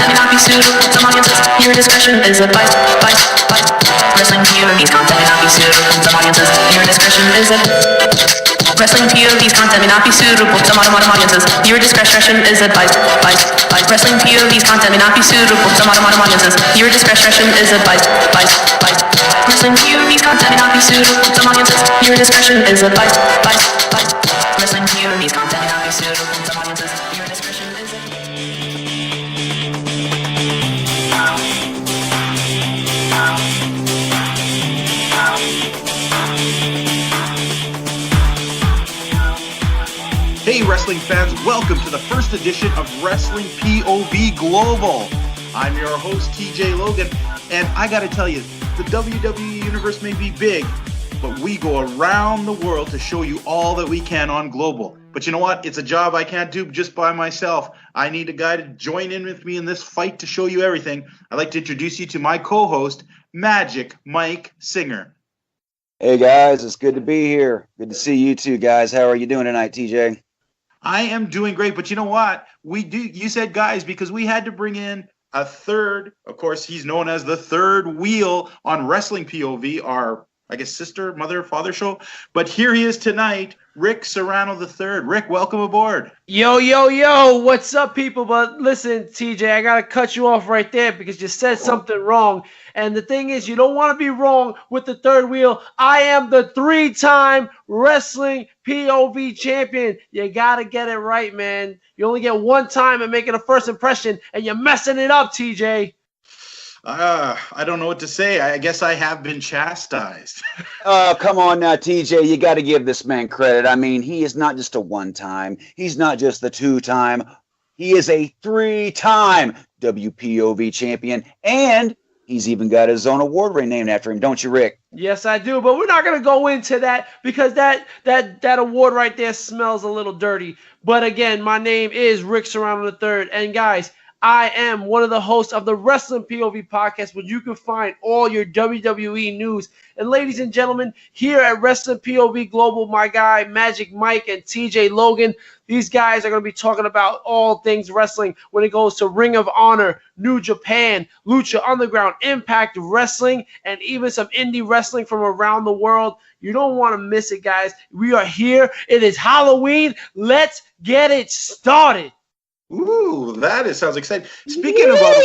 content may not be suitable to some audiences. Your discretion is advised. Wrestling POV's content may not be suitable to some audiences. Your discretion is advised. Wrestling POV's content may not be suitable to modern audiences. Your discretion is advised. Wrestling POV's content may not be suitable to modern audiences. Your discretion is advised. Wrestling POV's content may not be suitable to some audiences. Your discretion is advised. Wrestling POV's content may not be suitable to some audiences. Your discretion is advised. Hey wrestling fans, welcome to the first edition of Wrestling POV Global. I'm your host TJ Logan, and I gotta tell you, the WWE universe may be big, but we go around the world to show you all that we can on Global. But you know what? It's a job I can't do just by myself. I need a guy to join in with me in this fight to show you everything. I'd like to introduce you to my co-host, Magic Mike Singer. Hey guys, it's good to be here. Good to see you two guys. How are you doing tonight, TJ? I am doing great, but you know what? You said guys because we had to bring in a third. Of course, he's known as the third wheel on Wrestling POV, our, I guess, sister, mother, father show. But here he is tonight, Rick Serrano III. Rick, welcome aboard. Yo, what's up, people? But listen, TJ, I got to cut you off right there because you said something wrong. And the thing is, you don't want to be wrong with the third wheel. I am the 3-time Wrestling POV champion. You got to get it right, man. You only get one time and making a first impression, and you're messing it up, TJ. I don't know what to say. I guess I have been chastised. Oh, come on now, TJ. You got to give this man credit. I mean, he is not just a one-time. He's not just the 2-time. He is a 3-time WPOV champion, and he's even got his own award ring named after him, don't you, Rick? Yes, I do, but we're not going to go into that because that award right there smells a little dirty. But again, my name is Rick Serrano III, and guys, I am one of the hosts of the Wrestling POV podcast, where you can find all your WWE news. And ladies and gentlemen, here at Wrestling POV Global, my guy Magic Mike and TJ Logan, these guys are going to be talking about all things wrestling when it goes to Ring of Honor, New Japan, Lucha Underground, Impact Wrestling, and even some indie wrestling from around the world. You don't want to miss it, guys. We are here. It is Halloween. Let's get it started. Ooh, sounds exciting. Speaking of awards,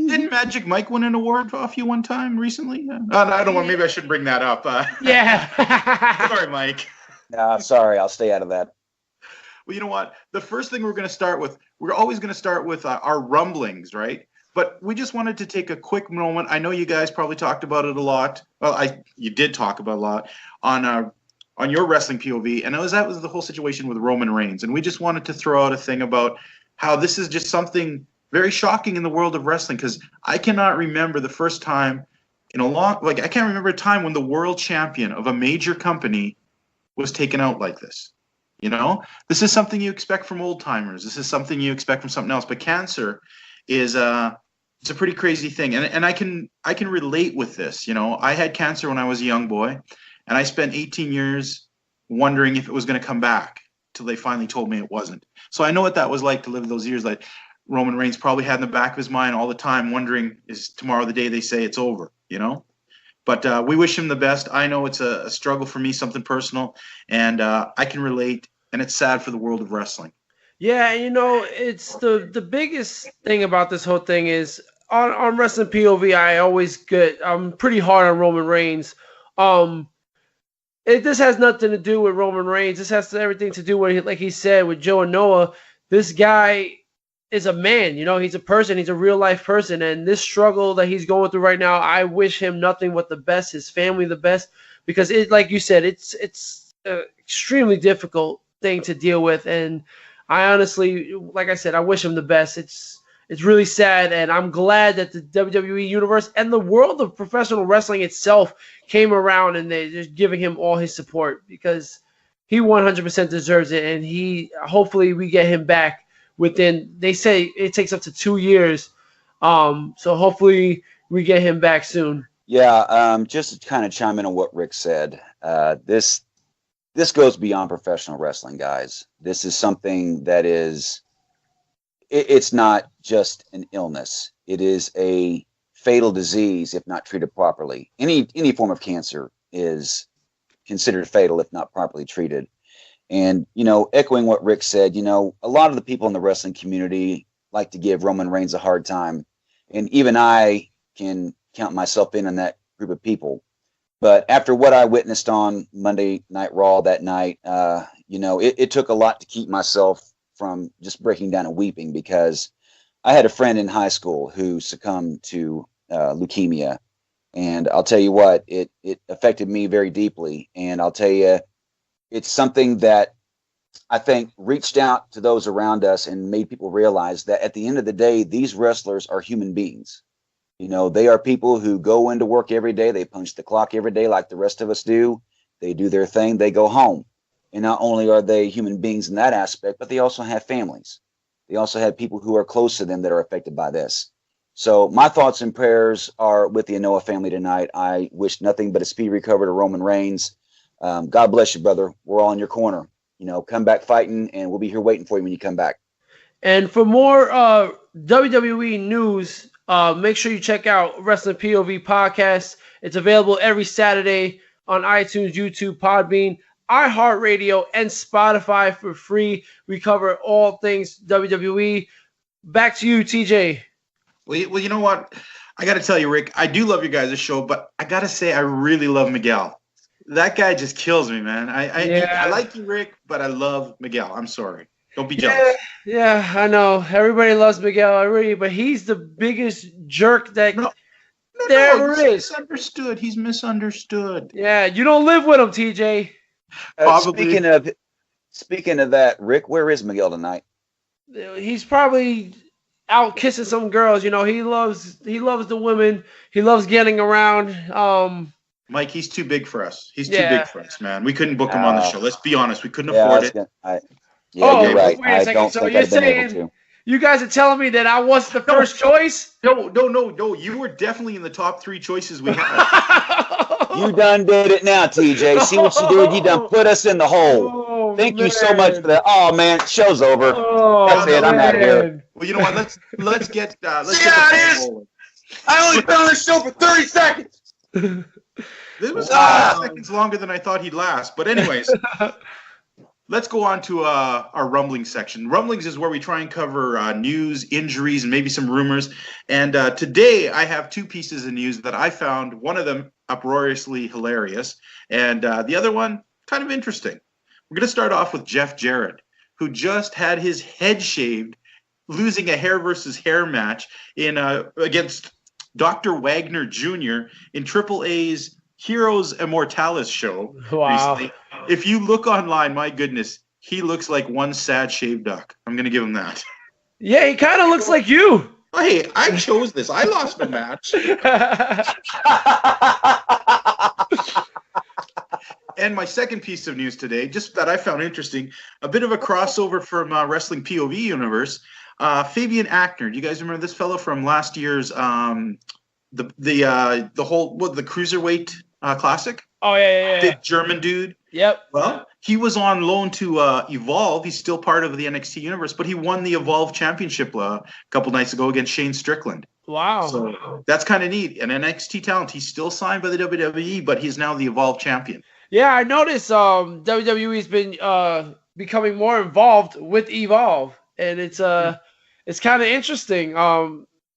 didn't Magic Mike win an award off you one time recently? I don't want. Maybe I should bring that up. Yeah. Sorry, Mike. Sorry, I'll stay out of that. Well, you know what? The first thing we're always going to start with our rumblings, right? But we just wanted to take a quick moment. I know you guys probably talked about it a lot. Well, you did talk about it a lot on your Wrestling POV, and that was the whole situation with Roman Reigns. And we just wanted to throw out a thing about how this is just something very shocking in the world of wrestling, because I cannot remember the first time I can't remember a time when the world champion of a major company was taken out like this. You know, this is something you expect from old timers. This is something you expect from something else. But cancer is it's a pretty crazy thing, and I can relate with this. You know, I had cancer when I was a young boy. And I spent 18 years wondering if it was going to come back till they finally told me it wasn't. So I know what that was like to live those years. Like Roman Reigns probably had in the back of his mind all the time, wondering, is tomorrow the day they say it's over, you know? But we wish him the best. I know it's a struggle for me, something personal, and I can relate, and it's sad for the world of wrestling. Yeah, you know, it's the biggest thing about this whole thing is on Wrestling POV, I'm pretty hard on Roman Reigns. This has nothing to do with Roman Reigns. This has everything to do with, like he said, with Joe and Noah. This guy is a man, you know, he's a person, he's a real life person. And this struggle that he's going through right now, I wish him nothing but the best, his family the best, because like you said, it's an extremely difficult thing to deal with. And I honestly, like I said, I wish him the best. It's really sad, and I'm glad that the WWE Universe and the world of professional wrestling itself came around and they're just giving him all his support, because he 100% deserves it, and hopefully we get him back within, they say it takes up to 2 years, so hopefully we get him back soon. Yeah, just to kind of chime in on what Rick said, this goes beyond professional wrestling, guys. This is something that is it's not just an illness. It is a fatal disease if not treated properly. Any form of cancer is considered fatal if not properly treated. And, echoing what Rick said, a lot of the people in the wrestling community like to give Roman Reigns a hard time. And even I can count myself in that group of people. But after what I witnessed on Monday Night Raw that night, it took a lot to keep myself from just breaking down and weeping, because I had a friend in high school who succumbed to leukemia. And I'll tell you what, it affected me very deeply. And I'll tell you, it's something that I think reached out to those around us and made people realize that at the end of the day, these wrestlers are human beings. They are people who go into work every day. They punch the clock every day like the rest of us do. They do their thing. They go home. And not only are they human beings in that aspect, but they also have families. They also have people who are close to them that are affected by this. So my thoughts and prayers are with the Anoa'i family tonight. I wish nothing but a speedy recovery to Roman Reigns. God bless you, brother. We're all in your corner. Come back fighting, and we'll be here waiting for you when you come back. And for more WWE news, make sure you check out Wrestling POV Podcast. It's available every Saturday on iTunes, YouTube, Podbean, iHeartRadio, and Spotify for free. We cover all things WWE. Back to you, TJ. Well, you know what? I got to tell you, Rick, I do love your guys' show, but I got to say I really love Miguel. That guy just kills me, man. I like you, Rick, but I love Miguel. I'm sorry. Don't be jealous. Yeah, I know. Everybody loves Miguel already, but he's the biggest jerk that there is. He's misunderstood. He's misunderstood. Yeah, you don't live with him, TJ. Speaking of that, Rick, where is Miguel tonight? He's probably out kissing some girls. He loves the women. He loves getting around. Mike, he's too big for us. He's too big for us, man. We couldn't book him on the show. Let's be honest. We couldn't afford it. You're right. Wait a second. So you're saying you guys are telling me that I was the first choice? No. You were definitely in the top 3 choices we had. You done did it now, TJ. See what you did? You done put us in the hole. Thank you so much for that. Oh, man, show's over. That's it. I'm out of here. Well, you know what? Let's get rolling. I only been on this show for 30 seconds. This was 5 seconds longer than I thought he'd last. But anyways, let's go on to our rumbling section. Rumblings is where we try and cover news, injuries, and maybe some rumors. And today I have 2 pieces of news that I found. One of them uproariously hilarious, and the other one kind of interesting. We're going to start off with Jeff Jarrett, who just had his head shaved, losing a hair versus hair match against Dr. Wagner Jr. in Triple A's Heroes Immortalis show recently. If you look online, my goodness, he looks like one sad shaved duck. I'm going to give him that. Yeah, he kind of looks like you. Hey, I chose this. I lost the match. And my second piece of news today, just that I found interesting, a bit of a crossover from Wrestling POV universe. Fabian Ackner. Do you guys remember this fellow from last year's the Cruiserweight Classic? Oh yeah. Big German dude. Yep. Well, he was on loan to Evolve. He's still part of the NXT universe, but he won the Evolve Championship a couple nights ago against Shane Strickland. Wow. So that's kind of neat. An NXT talent. He's still signed by the WWE, but he's now the Evolve champion. Yeah, I noticed WWE's been becoming more involved with Evolve, and it's kind of interesting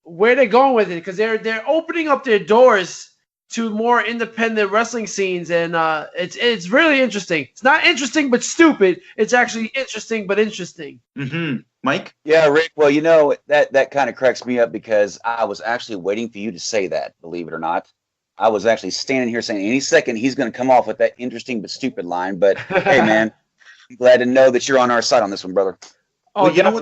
where they're going with it, because they're opening up their doors to more independent wrestling scenes, and it's really interesting. It's not interesting but stupid. It's actually interesting but interesting. Mm-hmm. Mike? Yeah, Rick. Well, that kind of cracks me up, because I was actually waiting for you to say that, believe it or not. I was actually standing here saying any second he's going to come off with that interesting but stupid line. But hey, man, I'm glad to know that you're on our side on this one, brother. Oh, well, you know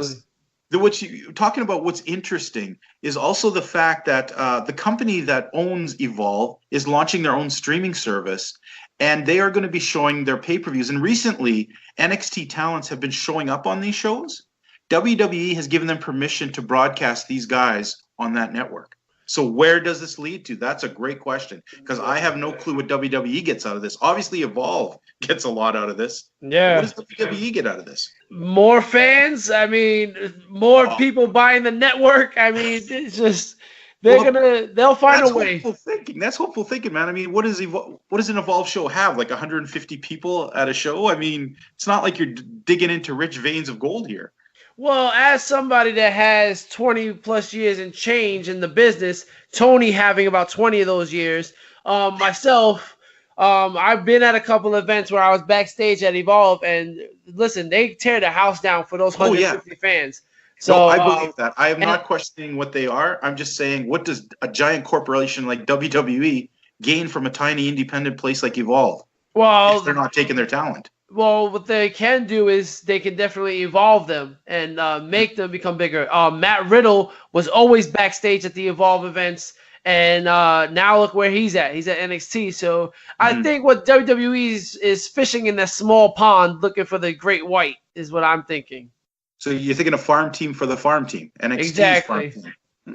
what you talking about? What's interesting is also the fact that the company that owns Evolve is launching their own streaming service, and they are going to be showing their pay-per-views. And recently, NXT talents have been showing up on these shows. WWE has given them permission to broadcast these guys on that network. So where does this lead to? That's a great question, because I have no clue what WWE gets out of this. Obviously, Evolve gets a lot out of this. Yeah. What does WWE get out of this? More fans. I mean, more people buying the network. I mean, it's just they'll find a way. Hopeful thinking. That's hopeful thinking, man. I mean, what does an Evolve show have? Like 150 people at a show? I mean, it's not like you're digging into rich veins of gold here. Well, as somebody that has 20 plus years and change in the business, Tony having about 20 of those years, myself, I've been at a couple events where I was backstage at Evolve, and listen, they tear the house down for those 150 fans. So no, I believe that. I am not questioning what they are. I'm just saying, what does a giant corporation like WWE gain from a tiny independent place like Evolve? Well, if they're not taking their talent. Well, what they can do is they can definitely evolve them and make them become bigger. Matt Riddle was always backstage at the Evolve events, and now look where he's at. He's at NXT. So I think what WWE is fishing in that small pond, looking for the great white, is what I'm thinking. So you're thinking a farm team for the farm team. NXT exactly. Farm team.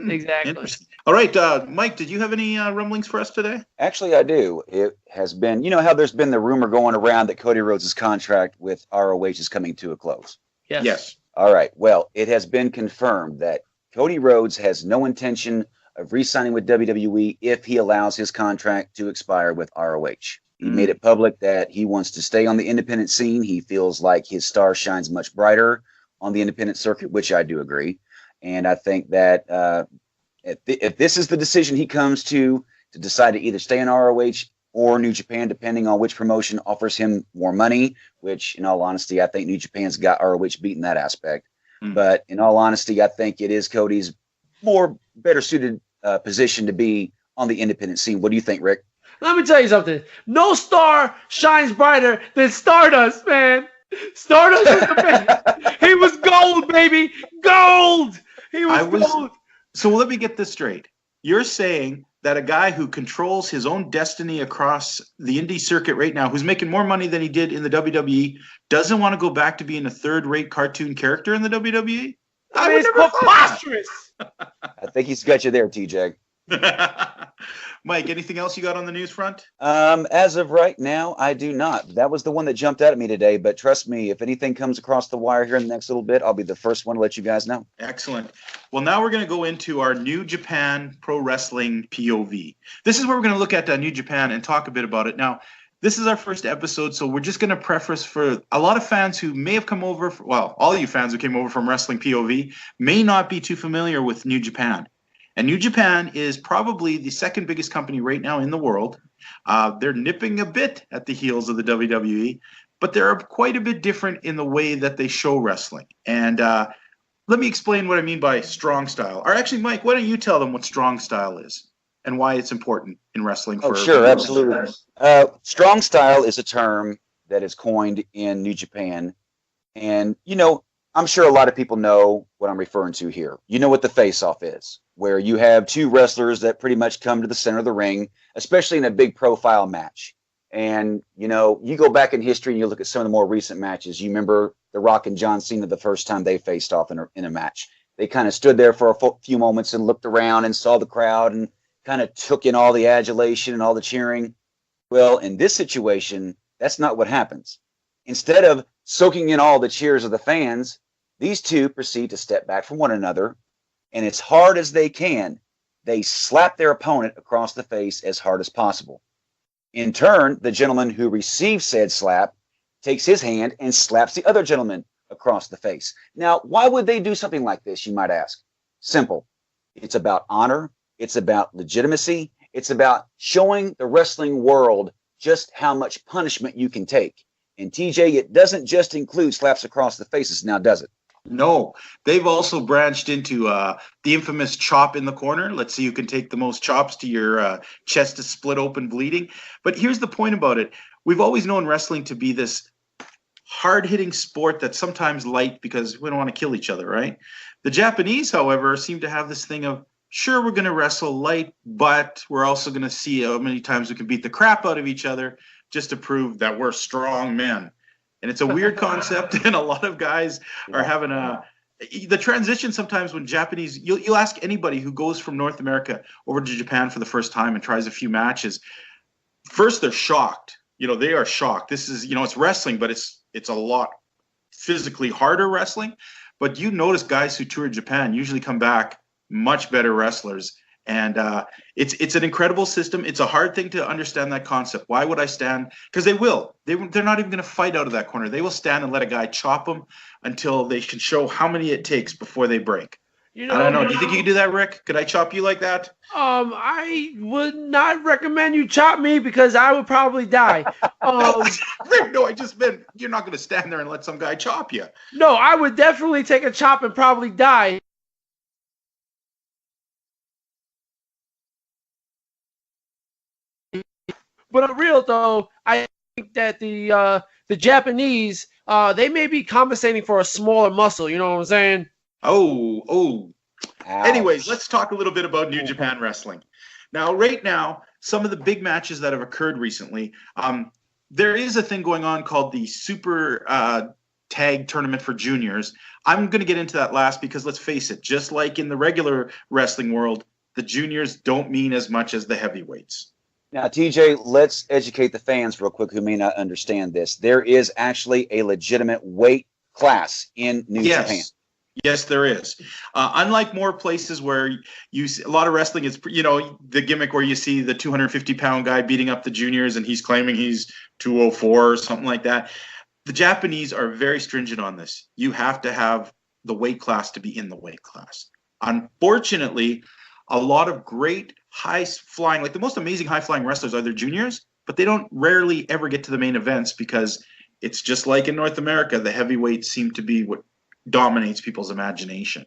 Exactly. Interesting. All right, Mike, did you have any rumblings for us today? Actually, I do. It has been, you know how there's been the rumor going around that Cody Rhodes' contract with ROH is coming to a close? Yes. All right. Well, it has been confirmed that Cody Rhodes has no intention of re-signing with WWE if he allows his contract to expire with ROH. He made it public that he wants to stay on the independent scene. He feels like his star shines much brighter on the independent circuit, which I do agree. And I think that if this is the decision he comes to decide to either stay in ROH or New Japan, depending on which promotion offers him more money, which in all honesty, I think New Japan's got ROH beat in that aspect. But in all honesty, I think it is Cody's better suited position to be on the independent scene. What do you think, Rick? Let me tell you something. No star shines brighter than Stardust, man. Stardust was the best. He was gold, baby. Gold. He was gold. So let me get this straight. You're saying that a guy who controls his own destiny across the indie circuit right now, who's making more money than he did in the WWE, doesn't want to go back to being a third-rate cartoon character in the WWE? I mean, it's preposterous. I think he's got you there, TJ. Mike, anything else you got on the news front? As of right now, I do not. That was the one that jumped out at me today, but trust me, if anything comes across the wire here in the next little bit, I'll be the first one to let you guys know. Excellent. Well, now we're going to go into our New Japan Pro Wrestling POV. This is where we're going to look at New Japan and talk a bit about it. Now, this is our first episode, so we're just going to preface for a lot of fans who may have come over, all you fans who came over from Wrestling POV may not be too familiar with New Japan. And New Japan is probably the second biggest company right now in the world. They're nipping a bit at the heels of the WWE, but they're quite a bit different in the way that they show wrestling. And let me explain what I mean by strong style. Or actually, Mike, why don't you tell them what strong style is and why it's important in wrestling? Sure, absolutely. Strong style is a term that is coined in New Japan. And, I'm sure a lot of people know what I'm referring to here. You know what the face-off is, where you have two wrestlers that pretty much come to the center of the ring, especially in a big profile match. And, you go back in history and you look at some of the more recent matches. You remember The Rock and John Cena the first time they faced off in a match. They kind of stood there for a few moments and looked around and saw the crowd and kind of took in all the adulation and all the cheering. Well, in this situation, that's not what happens. Instead of soaking in all the cheers of the fans, these two proceed to step back from one another, and as hard as they can, they slap their opponent across the face as hard as possible. In turn, the gentleman who receives said slap takes his hand and slaps the other gentleman across the face. Now, why would they do something like this, you might ask? Simple. It's about honor. It's about legitimacy. It's about showing the wrestling world just how much punishment you can take. And TJ, it doesn't just include slaps across the faces now, does it? No, they've also branched into the infamous chop in the corner. Let's see who can take the most chops to your chest to split open bleeding. But here's the point about it. We've always known wrestling to be this hard-hitting sport that's sometimes light because we don't want to kill each other, right? The Japanese, however, seem to have this thing of, sure, we're going to wrestle light, but we're also going to see how many times we can beat the crap out of each other just to prove that we're strong men. And it's a weird concept, and a lot of guys are having the transition sometimes when Japanese, you'll ask anybody who goes from North America over to Japan for the first time and tries a few matches. First, they're shocked. They are shocked. This is, it's wrestling, but it's a lot physically harder wrestling. But you notice guys who tour Japan usually come back much better wrestlers. And it's an incredible system. It's a hard thing to understand that concept. Why would I stand? Because they will. They're not even going to fight out of that corner. They will stand and let a guy chop them until they can show how many it takes before they break. I don't know. Do you think you can do that, Rick? Could I chop you like that? I would not recommend you chop me because I would probably die. Rick, no, I just meant you're not going to stand there and let some guy chop you. No, I would definitely take a chop and probably die. But on real though, I think that the Japanese they may be compensating for a smaller muscle. You know what I'm saying? Oh. Ouch. Anyways, let's talk a little bit about New Japan Wrestling. Now, right now, some of the big matches that have occurred recently, there is a thing going on called the Super Tag Tournament for Juniors. I'm going to get into that last because let's face it, just like in the regular wrestling world, the juniors don't mean as much as the heavyweights. Now, TJ, let's educate the fans real quick who may not understand this. There is actually a legitimate weight class in New Japan. Yes, there is. Unlike more places where you see a lot of wrestling is, the gimmick where you see the 250-pound guy beating up the juniors and he's claiming he's 204 or something like that. The Japanese are very stringent on this. You have to have the weight class to be in the weight class. Unfortunately, a lot of great high-flying, like the most amazing high-flying wrestlers are their juniors, but they don't rarely ever get to the main events because it's just like in North America, the heavyweights seem to be what dominates people's imagination.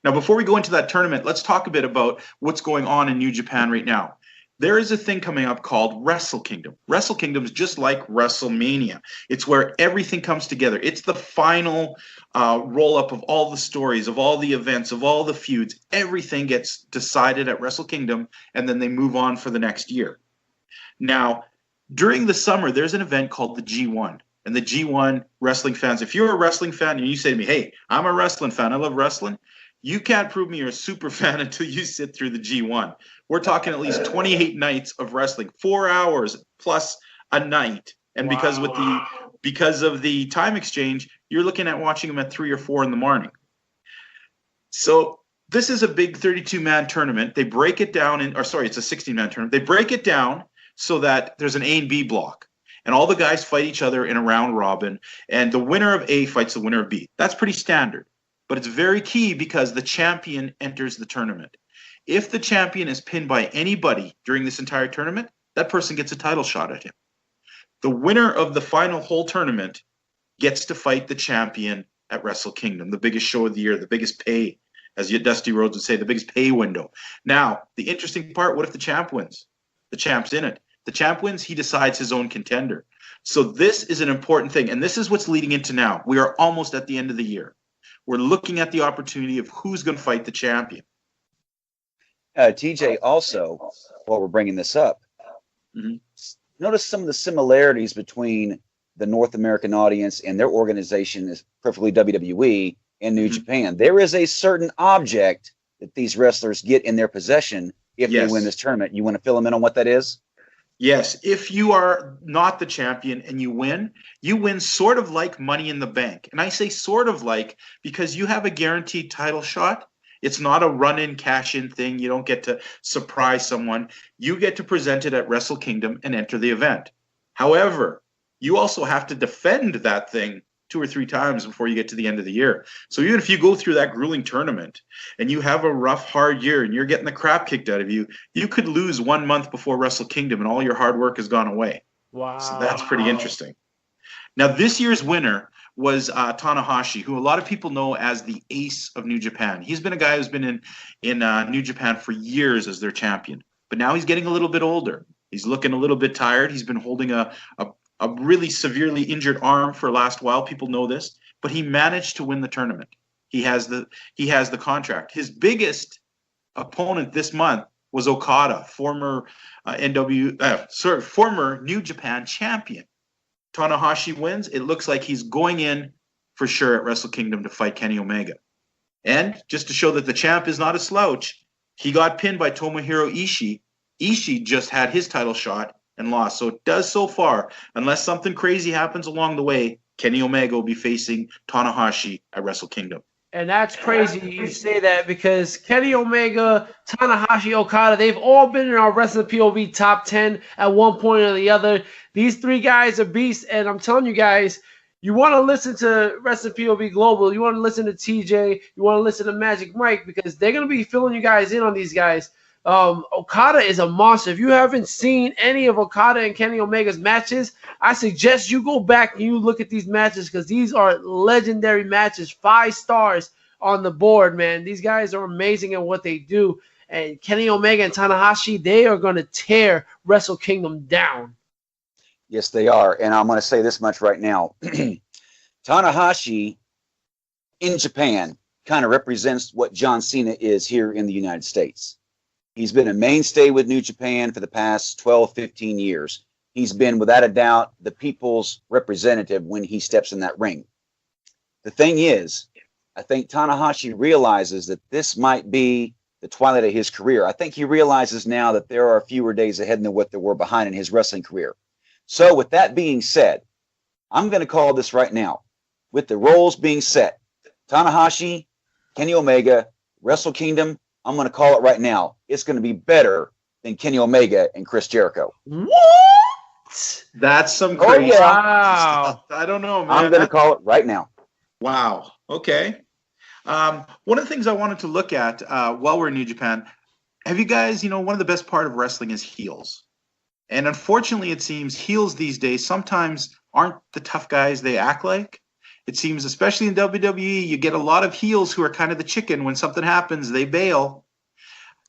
Now, before we go into that tournament, let's talk a bit about what's going on in New Japan right now. There is a thing coming up called Wrestle Kingdom. Wrestle Kingdom is just like WrestleMania. It's where everything comes together. It's the final roll-up of all the stories, of all the events, of all the feuds. Everything gets decided at Wrestle Kingdom, and then they move on for the next year. Now, during the summer, there's an event called the G1. And the G1 wrestling fans, if you're a wrestling fan and you say to me, hey, I'm a wrestling fan, I love wrestling, you can't prove me you're a super fan until you sit through the G1. We're talking at least 28 nights of wrestling, 4 hours plus a night. And because of the time exchange, you're looking at watching them at 3 or 4 in the morning. So this is a big 32-man tournament. They break it down it's a 16-man tournament. They break it down so that there's an A and B block. And all the guys fight each other in a round robin, and the winner of A fights the winner of B. That's pretty standard, but it's very key because the champion enters the tournament. If the champion is pinned by anybody during this entire tournament, that person gets a title shot at him. The winner of the final whole tournament gets to fight the champion at Wrestle Kingdom, the biggest show of the year, the biggest pay, as Dusty Rhodes would say, the biggest pay window. Now, the interesting part, what if the champ wins? The champ's in it. The champ wins, he decides his own contender. So this is an important thing, and this is what's leading into now. We are almost at the end of the year. We're looking at the opportunity of who's going to fight the champion. TJ, also, while we're bringing this up, notice some of the similarities between the North American audience and their organization, is perfectly WWE, and New Japan. There is a certain object that these wrestlers get in their possession if they win this tournament. You want to fill them in on what that is? Yes, if you are not the champion and you win sort of like Money in the Bank. And I say sort of like because you have a guaranteed title shot. It's not a run-in, cash-in thing. You don't get to surprise someone. You get to present it at Wrestle Kingdom and enter the event. However, you also have to defend that thing 2 or 3 times before you get to the end of the year. So even if you go through that grueling tournament and you have a rough, hard year and you're getting the crap kicked out of you, you could lose 1 month before Wrestle Kingdom and all your hard work has gone away. Wow. So that's pretty interesting. Now, this year's winner was Tanahashi, who a lot of people know as the ace of New Japan. He's been a guy who's been in New Japan for years as their champion. But now he's getting a little bit older. He's looking a little bit tired. He's been holding a really severely injured arm for the last while. People know this, but he managed to win the tournament. He has the contract. His biggest opponent this month was Okada, former former New Japan champion. Tanahashi wins. It looks like he's going in for sure at Wrestle Kingdom to fight Kenny Omega. And just to show that the champ is not a slouch, he got pinned by Tomohiro Ishii. Ishii just had his title shot and lost. So it does so far, unless something crazy happens along the way, Kenny Omega will be facing Tanahashi at Wrestle Kingdom. And that's crazy you say that because Kenny Omega, Tanahashi, Okada, they've all been in our Wrestling POV top 10 at one point or the other. These three guys are beasts, and I'm telling you guys, you want to listen to Wrestling POV Global, you want to listen to TJ, you want to listen to Magic Mike, because they're going to be filling you guys in on these guys. Okada is a monster. If you haven't seen any of Okada and Kenny Omega's matches, I suggest you go back and you look at these matches because these are legendary matches. 5 stars on the board, man. These guys are amazing at what they do. And Kenny Omega and Tanahashi, they are going to tear Wrestle Kingdom down. Yes, they are. And I'm going to say this much right now. Tanahashi in Japan kind of represents what John Cena is here in the United States. He's been a mainstay with New Japan for the past 12, 15 years. He's been, without a doubt, the people's representative when he steps in that ring. The thing is, I think Tanahashi realizes that this might be the twilight of his career. I think he realizes now that there are fewer days ahead than what there were behind in his wrestling career. So with that being said, I'm going to call this right now. With the roles being set, Tanahashi, Kenny Omega, Wrestle Kingdom, I'm going to call it right now. It's going to be better than Kenny Omega and Chris Jericho. What? That's some crazy Wow. stuff. I don't know, man. I'm going to call it right now. Wow. Okay. One of the things I wanted to look at while we're in New Japan, have you guys, one of the best part of wrestling is heels. And unfortunately, it seems heels these days sometimes aren't the tough guys they act like. It seems, especially in WWE, you get a lot of heels who are kind of the chicken. When something happens, they bail.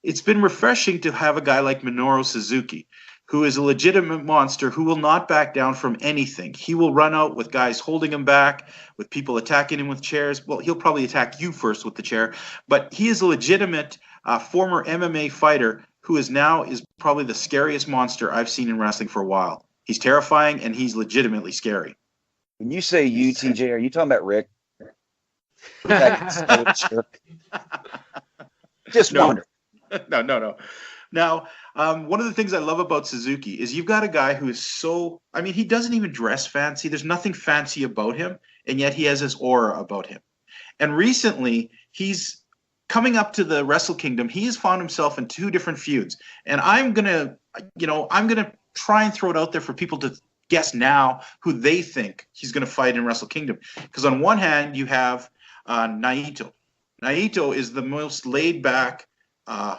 It's been refreshing to have a guy like Minoru Suzuki, who is a legitimate monster who will not back down from anything. He will run out with guys holding him back, with people attacking him with chairs. Well, he'll probably attack you first with the chair, but he is a legitimate former MMA fighter who is probably the scariest monster I've seen in wrestling for a while. He's terrifying, and he's legitimately scary. When you say you, TJ, are you talking about Rick? Just wonder. No. Now, one of the things I love about Suzuki is you've got a guy who is he doesn't even dress fancy. There's nothing fancy about him, and yet he has this aura about him. And recently, he's coming up to the Wrestle Kingdom. He has found himself in 2 different feuds. And I'm going to try and throw it out there for people to guess now who they think he's going to fight in Wrestle Kingdom. Because on one hand, you have Naito. Naito is the most laid back,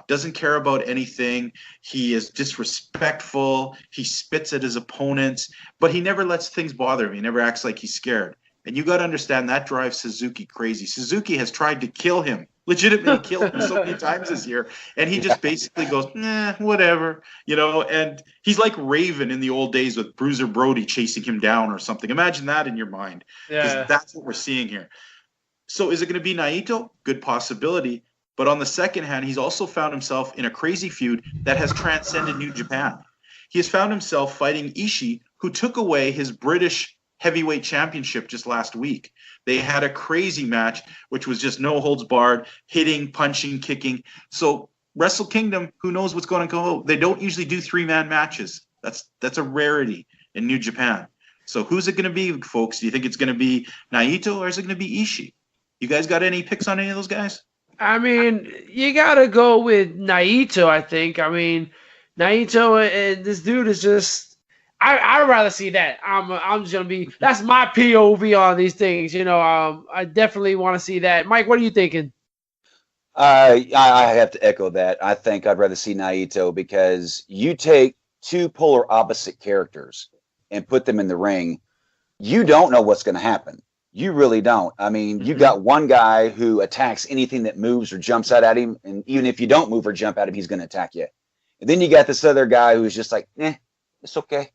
doesn't care about anything. He is disrespectful. He spits at his opponents, but he never lets things bother him. He never acts like he's scared. And you got to understand that drives Suzuki crazy. Suzuki has tried to kill him, legitimately kill him so many times this year. And he just basically goes, whatever, and he's like Raven in the old days with Bruiser Brody chasing him down or something. Imagine that in your mind. Yeah. That's what we're seeing here. So is it going to be Naito? Good possibility. But on the second hand, he's also found himself in a crazy feud that has transcended New Japan. He has found himself fighting Ishii, who took away his British heavyweight championship just last week. They had a crazy match, which was just no holds barred, hitting, punching, kicking. So Wrestle Kingdom, who knows what's going to go? They don't usually do 3-man matches. That's a rarity in New Japan. So who's it going to be, folks? Do you think it's going to be Naito or is it going to be Ishii? You guys got any picks on any of those guys? I mean, you got to go with Naito, I think. I mean, Naito and this dude is just... I'd rather see that. I'm just gonna be. That's my POV on these things. I definitely want to see that. Mike, what are you thinking? I have to echo that. I think I'd rather see Naito because you take 2 polar opposite characters and put them in the ring. You don't know what's going to happen. You really don't. I mean, you got one guy who attacks anything that moves or jumps out at him, and even if you don't move or jump at him, he's going to attack you. And then you got this other guy who's just like, it's okay.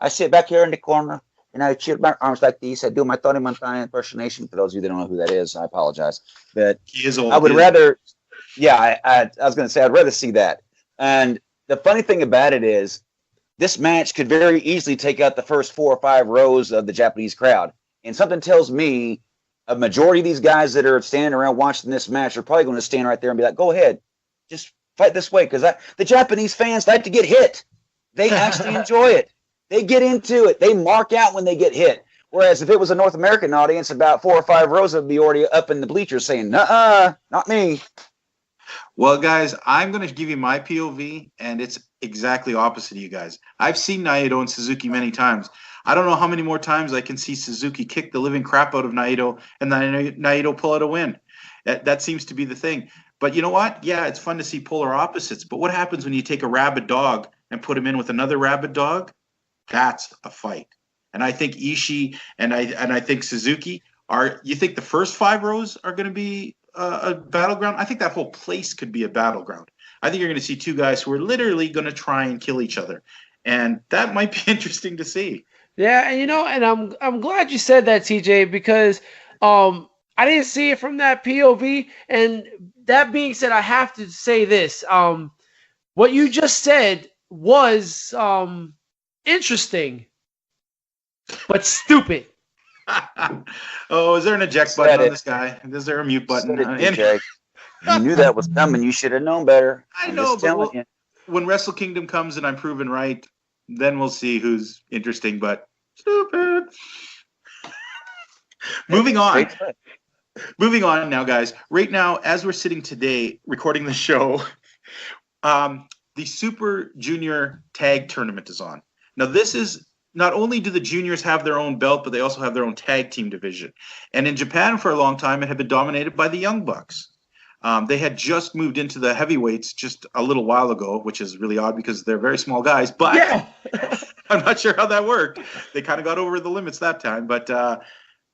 I sit back here in the corner and I cheer my arms like these. I do my Tony Montana impersonation. For those of you that don't know who that is, I apologize. But he is old. I would rather, I was going to say, I'd rather see that. And the funny thing about it is this match could very easily take out the first 4 or 5 rows of the Japanese crowd. And something tells me a majority of these guys that are standing around watching this match are probably going to stand right there and be like, go ahead, just fight this way. Because the Japanese fans like to get hit. They actually enjoy it. They get into it. They mark out when they get hit. Whereas if it was a North American audience, about 4 or 5 rows would be already up in the bleachers saying, "Nuh-uh, not me." Well, guys, I'm going to give you my POV, and it's exactly opposite of you guys. I've seen Naito and Suzuki many times. I don't know how many more times I can see Suzuki kick the living crap out of Naito and then Naito pull out a win. That seems to be the thing. But you know what? Yeah, it's fun to see polar opposites. But what happens when you take a rabid dog and put him in with another rabid dog? That's a fight. And I think Ishii and I think Suzuki are. You think the first 5 rows are going to be a battleground? I think that whole place could be a battleground. I think you're going to see 2 guys who are literally going to try and kill each other, and that might be interesting to see. Yeah, and I'm glad you said that, TJ, because I didn't see it from that POV. And that being said, I have to say this: what you just said was interesting, but stupid. Oh, is there an eject button on this guy? Is there a mute button? You knew that was coming. You should have known better. I know, but when Wrestle Kingdom comes and I'm proven right, then we'll see who's interesting, but stupid. Moving on. Moving on now, guys. Right now, as we're sitting today recording the show, the Super Junior Tag Tournament is on. Now, this is not only do the juniors have their own belt, but they also have their own tag team division. And in Japan for a long time, it had been dominated by the Young Bucks. They had just moved into the heavyweights just a little while ago, which is really odd because they're very small guys. But yeah. I'm not sure how that worked. They kind of got over the limits that time. But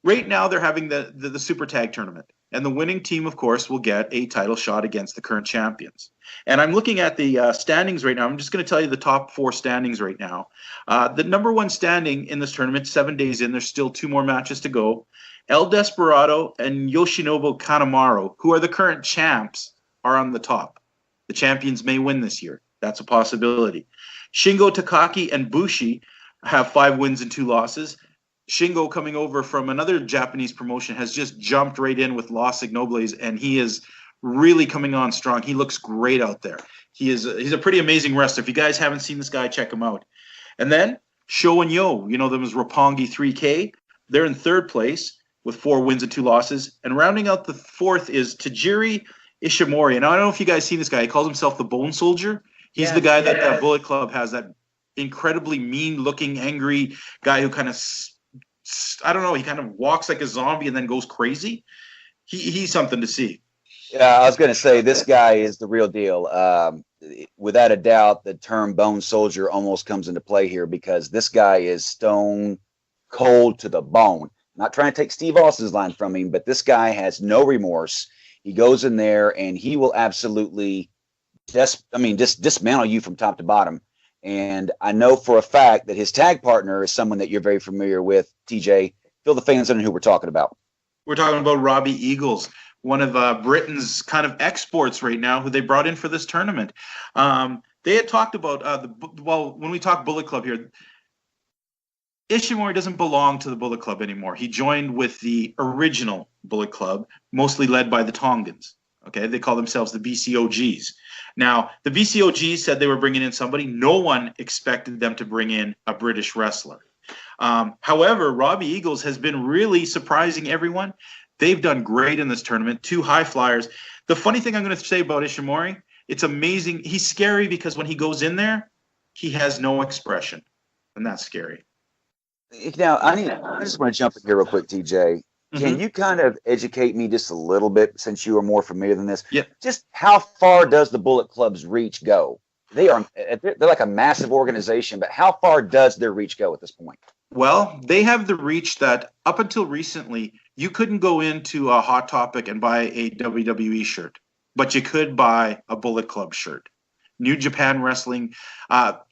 right now they're having the Super Tag Tournament. And the winning team, of course, will get a title shot against the current champions. And I'm looking at the standings right now. I'm just going to tell you the top 4 standings right now. The number 1 standing in this tournament, 7 days in, there's still 2 more matches to go. El Desperado and Yoshinobu Kanemaru, who are the current champs, are on the top. The champions may win this year. That's a possibility. Shingo Takagi and Bushi have 5 wins and 2 losses. Shingo, coming over from another Japanese promotion, has just jumped right in with Los Ignobles, and he is really coming on strong. He looks great out there. He's a pretty amazing wrestler. If you guys haven't seen this guy, check him out. And then Sho and Yo, you know them as Roppongi 3K. They're in 3rd place with 4 wins and 2 losses. And rounding out the 4th is Tajiri Ishimori. And I don't know if you guys seen this guy. He calls himself the Bone Soldier. He's the guy that Bullet Club has, that incredibly mean-looking, angry guy who kind of, I don't know, he kind of walks like a zombie and then goes crazy. He's something to see. Yeah, I was going to say, this guy is the real deal. Without a doubt, the term Bone Soldier almost comes into play here because this guy is stone cold to the bone. Not trying to take Steve Austin's line from him, but this guy has no remorse. He goes in there and he will absolutely just dismantle you from top to bottom. And I know for a fact that his tag partner is someone that you're very familiar with, TJ. Fill the fans in who we're talking about. We're talking about Robbie Eagles, one of Britain's kind of exports right now, who they brought in for this tournament. They had talked about, when we talk Bullet Club here, Ishimori doesn't belong to the Bullet Club anymore. He joined with the original Bullet Club, mostly led by the Tongans. Okay, they call themselves the BCOGs. Now, the BCOGs said they were bringing in somebody. No one expected them to bring in a British wrestler. However, Robbie Eagles has been really surprising everyone. They've done great in this tournament. 2 high flyers. The funny thing I'm going to say about Ishimori, it's amazing. He's scary because when he goes in there, he has no expression, and that's scary. Now, I just want to jump in here real quick, TJ. Can you kind of educate me just a little bit, since you are more familiar than this? Yeah. Just how far does the Bullet Club's reach go? They're like a massive organization, but how far does their reach go at this point? Well, they have the reach that up until recently, you couldn't go into a Hot Topic and buy a WWE shirt, but you could buy a Bullet Club shirt. New Japan Wrestling,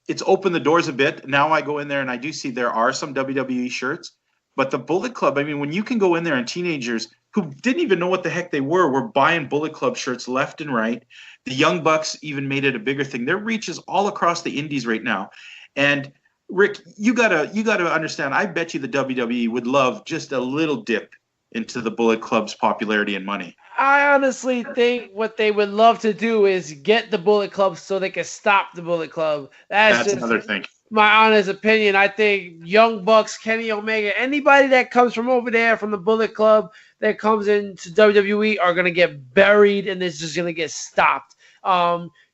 it's opened the doors a bit. Now I go in there and I do see there are some WWE shirts. But the Bullet Club, I mean, when you can go in there and teenagers who didn't even know what the heck they were buying Bullet Club shirts left and right. The Young Bucks even made it a bigger thing. Their reach is all across the indies right now. And Rick, you gotta understand, I bet you the WWE would love just a little dip into the Bullet Club's popularity and money. I honestly think what they would love to do is get the Bullet Club so they can stop the Bullet Club. That's another thing. my honest opinion, I think Young Bucks, Kenny Omega, anybody that comes from over there from the Bullet Club that comes into WWE are going to get buried and it's just going to get stopped.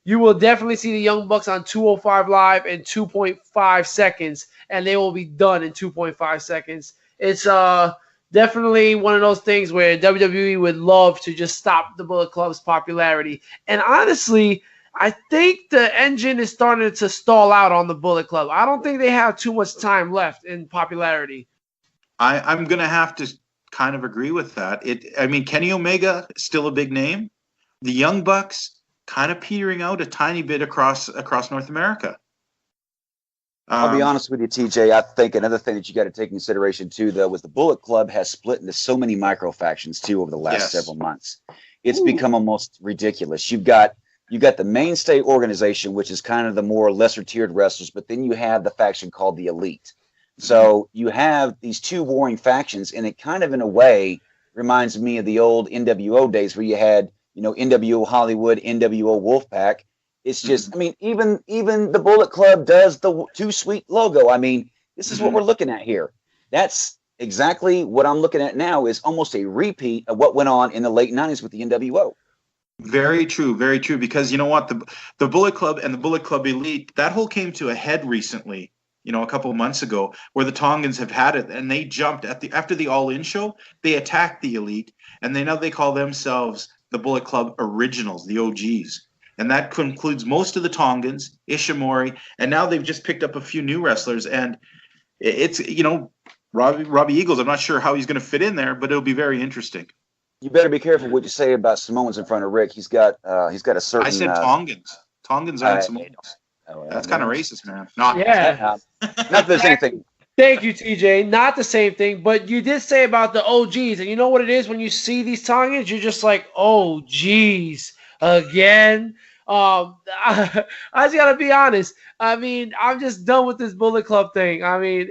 You will definitely see the Young Bucks on 205 Live in 2.5 seconds, and they will be done in 2.5 seconds. It's definitely one of those things where WWE would love to just stop the Bullet Club's popularity. And honestly, I think the engine is starting to stall out on the Bullet Club. I don't think they have too much time left in popularity. I'm going to have to kind of agree with that. I mean, Kenny Omega is still a big name. The Young Bucks kind of petering out a tiny bit across North America. I'll be honest with you, TJ. I think another thing that you got to take into consideration too, though, was the Bullet Club has split into so many micro factions too over the last several months. It's become almost ridiculous. You've got the mainstay organization, which is kind of the more lesser tiered wrestlers, but then you have the faction called the Elite. So you have these two warring factions, and it kind of, in a way, reminds me of the old NWO days where you had, NWO Hollywood, NWO Wolfpack. It's just, I mean, even the Bullet Club does the Too Sweet logo. I mean, this is what we're looking at here. That's exactly what I'm looking at now, is almost a repeat of what went on in the late 90s with the NWO. Very true, very true. Because you know what, the Bullet Club and the Bullet Club Elite, that whole came to a head recently. A couple of months ago, where the Tongans have had it, and they jumped after the All In show. They attacked the Elite, and they call themselves the Bullet Club Originals, the OGs, and that concludes most of the Tongans, Ishimori, and now they've just picked up a few new wrestlers, and it's Robbie Eagles. I'm not sure how he's going to fit in there, but it'll be very interesting. You better be careful what you say about Samoans in front of Rick. He's got a certain. I said Tongans. Tongans aren't Samoans. Oh, yeah, that's kind of racist, man. Not the same thing. Thank you, TJ. Not the same thing, but you did say about the OGs, and you know what it is when you see these Tongans, you're just like, oh, geez, again. I just gotta be honest. I mean, I'm just done with this Bullet Club thing. I mean,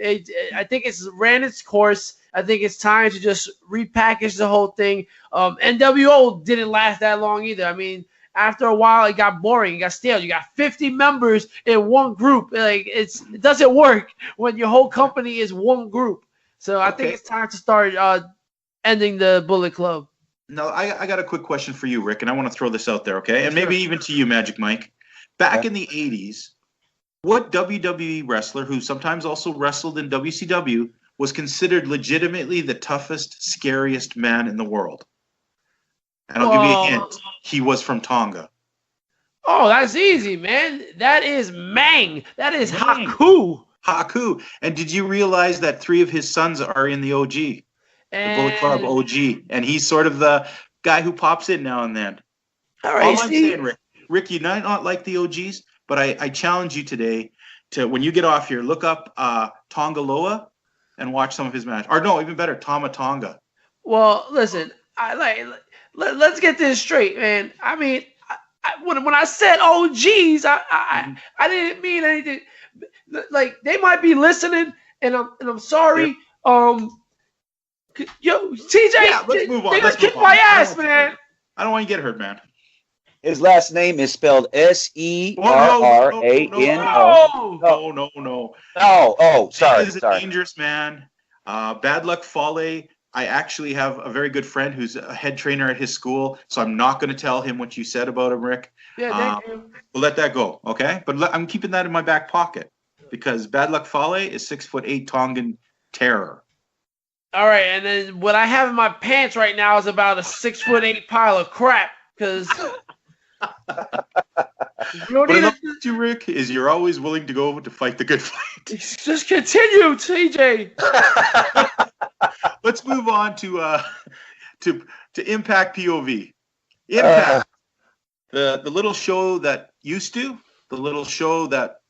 I think it's ran its course. I think it's time to just repackage the whole thing. NWO didn't last that long either. I mean, after a while, it got boring. It got stale. You got 50 members in one group. Like it doesn't work when your whole company is one group. So I think it's time to start ending the Bullet Club. No, I got a quick question for you, Rick, and I want to throw this out there, okay? And maybe even to you, Magic Mike. Back in the 80s, what WWE wrestler, who sometimes also wrestled in WCW, was considered legitimately the toughest, scariest man in the world? And I'll give you a hint. He was from Tonga. Oh, that's easy, man. That is Mang. That is Haku. Haku. And did you realize that 3 of his sons are in the OG? The Bullet Club OG. And he's sort of the guy who pops in now and then. All right, I'm saying, Rick, you might not like the OGs, but I challenge you today to, when you get off here, look up Tongaloa and watch some of his matches. Or no, even better, Tama Tonga. Well, listen, let's get this straight, man. I mean, when I said OGs, I didn't mean anything. Like, they might be listening, and I'm sorry. Yo, TJ, let's move on. They're gonna kick my ass, man. I don't want you to get hurt, man. His last name is spelled Serrano. No. Oh, sorry. He is a dangerous man. Bad Luck Fale. I actually have a very good friend who's a head trainer at his school, so I'm not going to tell him what you said about him, Rick. Yeah, thank you. We'll let that go, okay? But I'm keeping that in my back pocket because Bad Luck Fale is 6'8" Tongan terror. All right, and then what I have in my pants right now is about a 6'8" pile of crap. Because what I love about you, Rick, is you're always willing to go to fight the good fight. Just continue, TJ. Let's move on to Impact POV. Impact, the little show that used to, the little show that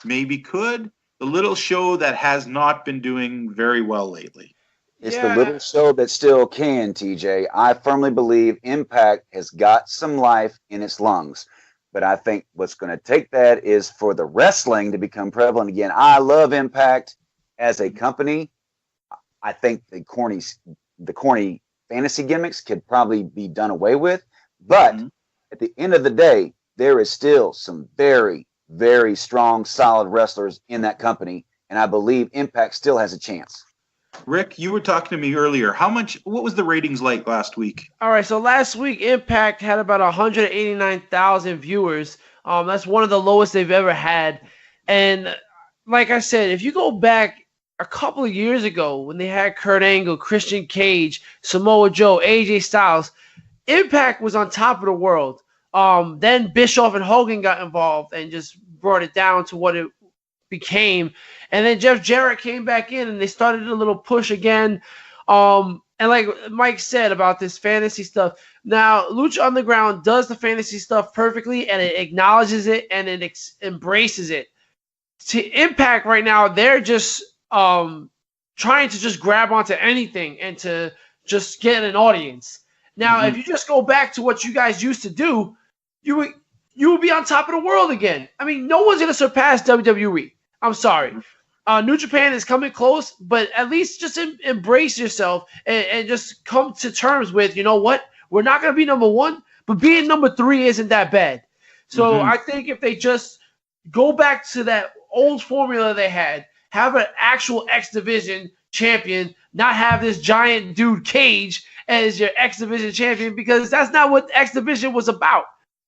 maybe could, the little show that has not been doing very well lately. It's the little show that still can, TJ. I firmly believe Impact has got some life in its lungs. But I think what's going to take that is for the wrestling to become prevalent again. I love Impact as a company. I think the corny fantasy gimmicks could probably be done away with. But at the end of the day, there is still some very, very strong, solid wrestlers in that company, and I believe Impact still has a chance. Rick, you were talking to me earlier. What was the ratings like last week? All right, so last week Impact had about 189,000 viewers. That's one of the lowest they've ever had. And like I said, if you go back a couple of years ago when they had Kurt Angle, Christian Cage, Samoa Joe, AJ Styles, Impact was on top of the world. Then Bischoff and Hogan got involved and just brought it down to what it became. And then Jeff Jarrett came back in and they started a little push again. And like Mike said about this fantasy stuff, now Lucha Underground does the fantasy stuff perfectly and it acknowledges it and it embraces it. To Impact right now, they're just trying to just grab onto anything and to just get an audience. Now, if you just go back to what you guys used to do, you would be on top of the world again. I mean, no one's going to surpass WWE. I'm sorry. New Japan is coming close, but at least just embrace yourself and just come to terms with, you know what? We're not going to be number one, but being number 3 isn't that bad. So I think if they just go back to that old formula they had, have an actual X Division champion, not have this giant dude Cage as your X Division champion, because that's not what X Division was about.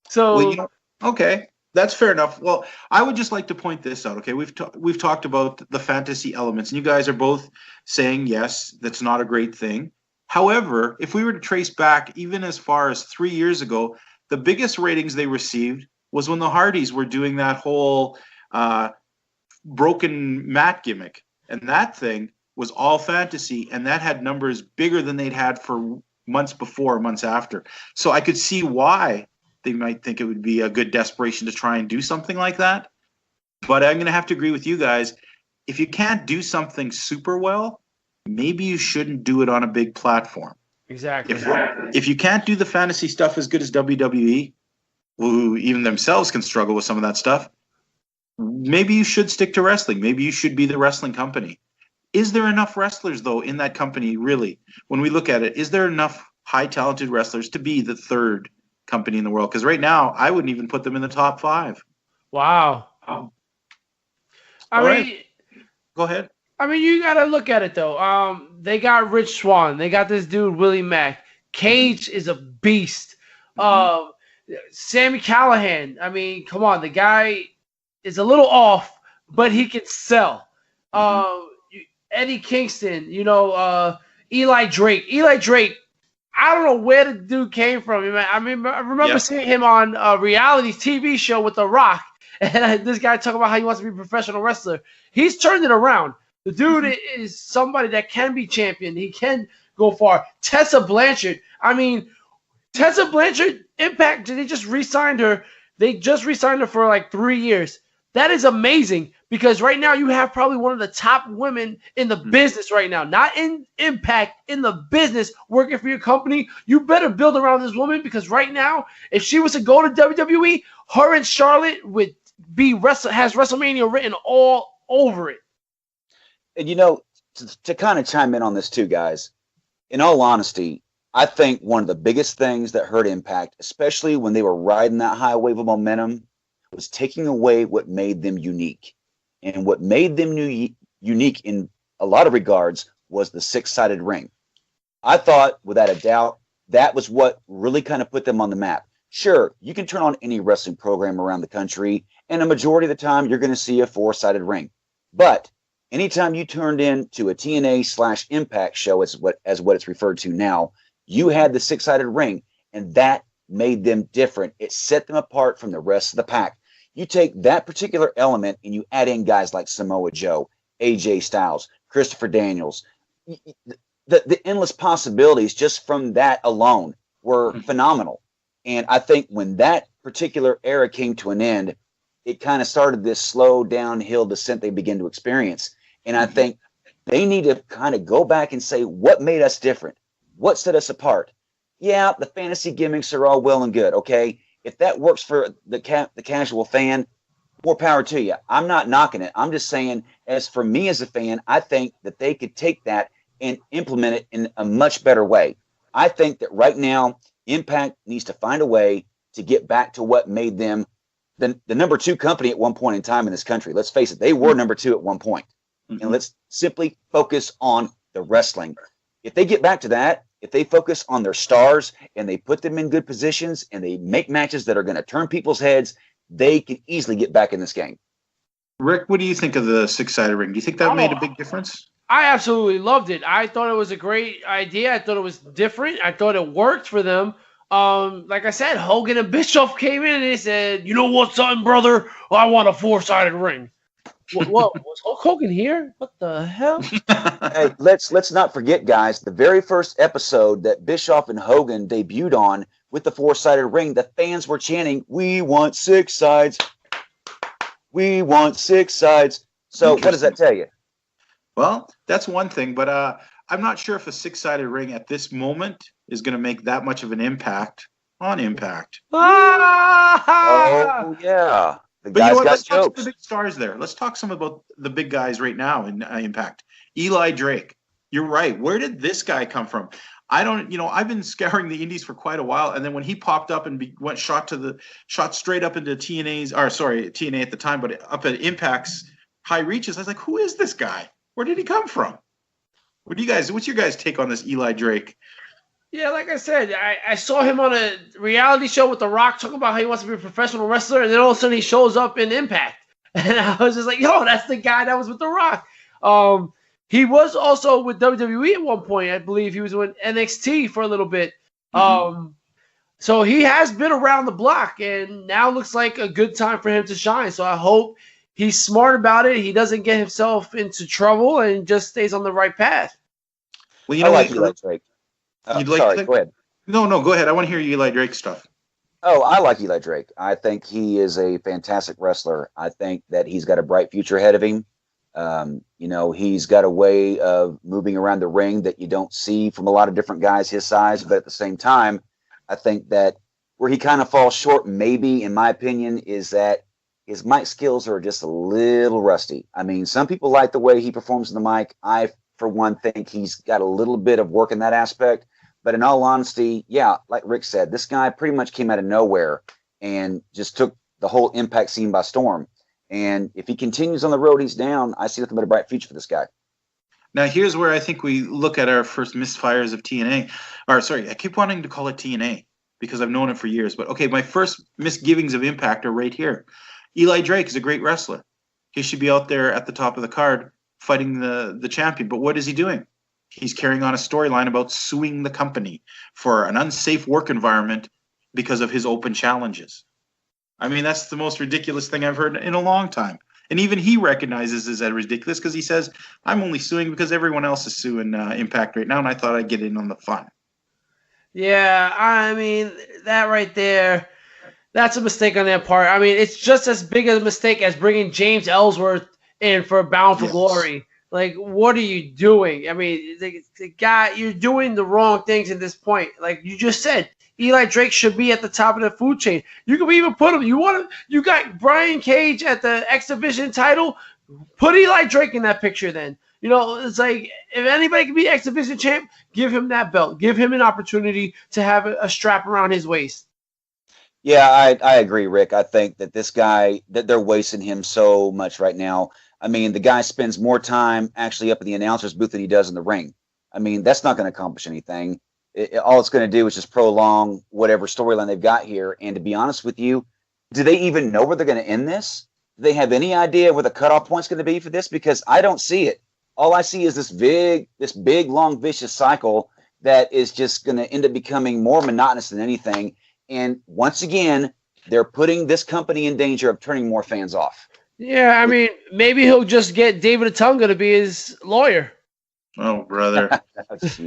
So, Well, okay. That's fair enough. Well, I would just like to point this out. Okay, we've talked about the fantasy elements, and you guys are both saying yes, that's not a great thing. However, if we were to trace back even as far as 3 years ago, the biggest ratings they received was when the Hardys were doing that whole broken mat gimmick, and that thing was all fantasy, and that had numbers bigger than they'd had for months before, months after. So I could see why they might think it would be a good desperation to try and do something like that. But I'm going to have to agree with you guys. If you can't do something super well, maybe you shouldn't do it on a big platform. exactly. If you can't do the fantasy stuff as good as WWE, who even themselves can struggle with some of that stuff, maybe you should stick to wrestling. Maybe you should be the wrestling company. Is there enough wrestlers, though, in that company, really? When we look at it, is there enough high talented wrestlers to be the third company in the world? Because right now, I wouldn't even put them in the top 5. Wow. I mean, right. Go ahead. I mean, you gotta look at it though. They got Rich Swann. They got this dude Willie Mack. Cage is a beast. Sammy Callahan. I mean, come on, the guy is a little off, but he can sell. Eddie Kingston. Eli Drake. Eli Drake. I don't know where the dude came from. I remember seeing him on a reality TV show with The Rock, and this guy talking about how he wants to be a professional wrestler. He's turned it around. The dude is somebody that can be champion. He can go far. Tessa Blanchard. I mean, Tessa Blanchard, Impact, they just re-signed her. They just re-signed her for like 3 years. That is amazing because right now you have probably one of the top women in the business right now. Not in Impact, in the business, working for your company. You better build around this woman because right now, if she was to go to WWE, her and Charlotte would has WrestleMania written all over it. And to kind of chime in on this too, guys, in all honesty, I think one of the biggest things that hurt Impact, especially when they were riding that high wave of momentum, was taking away what made them unique. And what made them unique in a lot of regards was the 6-sided ring. I thought, without a doubt, that was what really kind of put them on the map. Sure, you can turn on any wrestling program around the country, and a majority of the time you're going to see a 4-sided ring. But anytime you turned into a TNA/Impact show, as what it's referred to now, you had the 6-sided ring, and that made them different. It set them apart from the rest of the pack. You take that particular element and you add in guys like Samoa Joe, AJ Styles, Christopher Daniels. The endless possibilities just from that alone were phenomenal. And I think when that particular era came to an end, it kind of started this slow downhill descent they begin to experience. And I think they need to kind of go back and say, what made us different? What set us apart? Yeah, the fantasy gimmicks are all well and good, okay? If that works for the casual fan, more power to you. I'm not knocking it. I'm just saying, as for me as a fan, I think that they could take that and implement it in a much better way. I think that right now, Impact needs to find a way to get back to what made them the number 2 company at one point in time in this country. Let's face it, they were number 2 at one point. And let's simply focus on the wrestling. If they get back to that, if they focus on their stars and they put them in good positions and they make matches that are going to turn people's heads, they can easily get back in this game. Rick, what do you think of the 6-sided ring? Do you think that made a big difference? I absolutely loved it. I thought it was a great idea. I thought it was different. I thought it worked for them. Like I said, Hogan and Bischoff came in and they said, "You know what, son, brother? I want a 4-sided ring." What was Hulk Hogan here? What the hell? Hey, let's not forget, guys, the very first episode that Bischoff and Hogan debuted on with the 4-sided ring, the fans were chanting, "We want 6 sides. We want 6 sides." So what does that tell you? Well, that's one thing, but I'm not sure if a 6-sided ring at this moment is going to make that much of an impact on Impact. Oh, yeah. But you know what? Let's talk some of the big stars there. Let's talk some about the big guys right now in Impact. Eli Drake. You're right. Where did this guy come from? I've been scouring the indies for quite a while, and then when he popped up and went shot straight up into TNA at the time, but up at Impact's high reaches, I was like, who is this guy? Where did he come from? What's your guys' take on this Eli Drake? Yeah, like I said, I saw him on a reality show with The Rock talking about how he wants to be a professional wrestler, and then all of a sudden he shows up in Impact. And I was just like, yo, that's the guy that was with The Rock. He was also with WWE at one point. I believe he was with NXT for a little bit. So he has been around the block, and now looks like a good time for him to shine. So I hope he's smart about it. He doesn't get himself into trouble and just stays on the right path. Well, I like Eli Drake. Go ahead. No, go ahead. I want to hear Eli Drake stuff. Oh, I like Eli Drake. I think he is a fantastic wrestler. I think that he's got a bright future ahead of him. He's got a way of moving around the ring that you don't see from a lot of different guys his size. But at the same time, I think that where he kind of falls short, maybe, in my opinion, is that his mic skills are just a little rusty. I mean, some people like the way he performs in the mic. I, for one, think he's got a little bit of work in that aspect. But in all honesty, yeah, like Rick said, this guy pretty much came out of nowhere and just took the whole Impact scene by storm. And if he continues on the road he's down, I see nothing but a bright future for this guy. Now, here's where I think we look at our first misfires of TNA. I keep wanting to call it TNA because I've known it for years. But, okay, my first misgivings of Impact are right here. Eli Drake is a great wrestler. He should be out there at the top of the card fighting the champion. But what is he doing? He's carrying on a storyline about suing the company for an unsafe work environment because of his open challenges. I mean, that's the most ridiculous thing I've heard in a long time. And even he recognizes this as ridiculous because he says, I'm only suing because everyone else is suing Impact right now, and I thought I'd get in on the fun. Yeah, I mean, that right there, that's a mistake on their part. I mean, it's just as big a mistake as bringing James Ellsworth in for Bound for Glory. Like, what are you doing? I mean, the guy, you're doing the wrong things at this point. Like you just said, Eli Drake should be at the top of the food chain. You can even put him. You got Brian Cage at the X Division title. Put Eli Drake in that picture then. It's like, if anybody can be X Division champ, give him that belt. Give him an opportunity to have a strap around his waist. Yeah, I agree, Rick. I think that this guy, that they're wasting him so much right now. I mean, the guy spends more time actually up in the announcer's booth than he does in the ring. I mean, that's not going to accomplish anything. All it's going to do is just prolong whatever storyline they've got here. And to be honest with you, do they even know where they're going to end this? Do they have any idea where the cutoff point's going to be for this? Because I don't see it. All I see is this big, long, vicious cycle that is just going to end up becoming more monotonous than anything. And once again, they're putting this company in danger of turning more fans off. Yeah, I mean, maybe he'll just get David Otunga to be his lawyer. Oh, brother.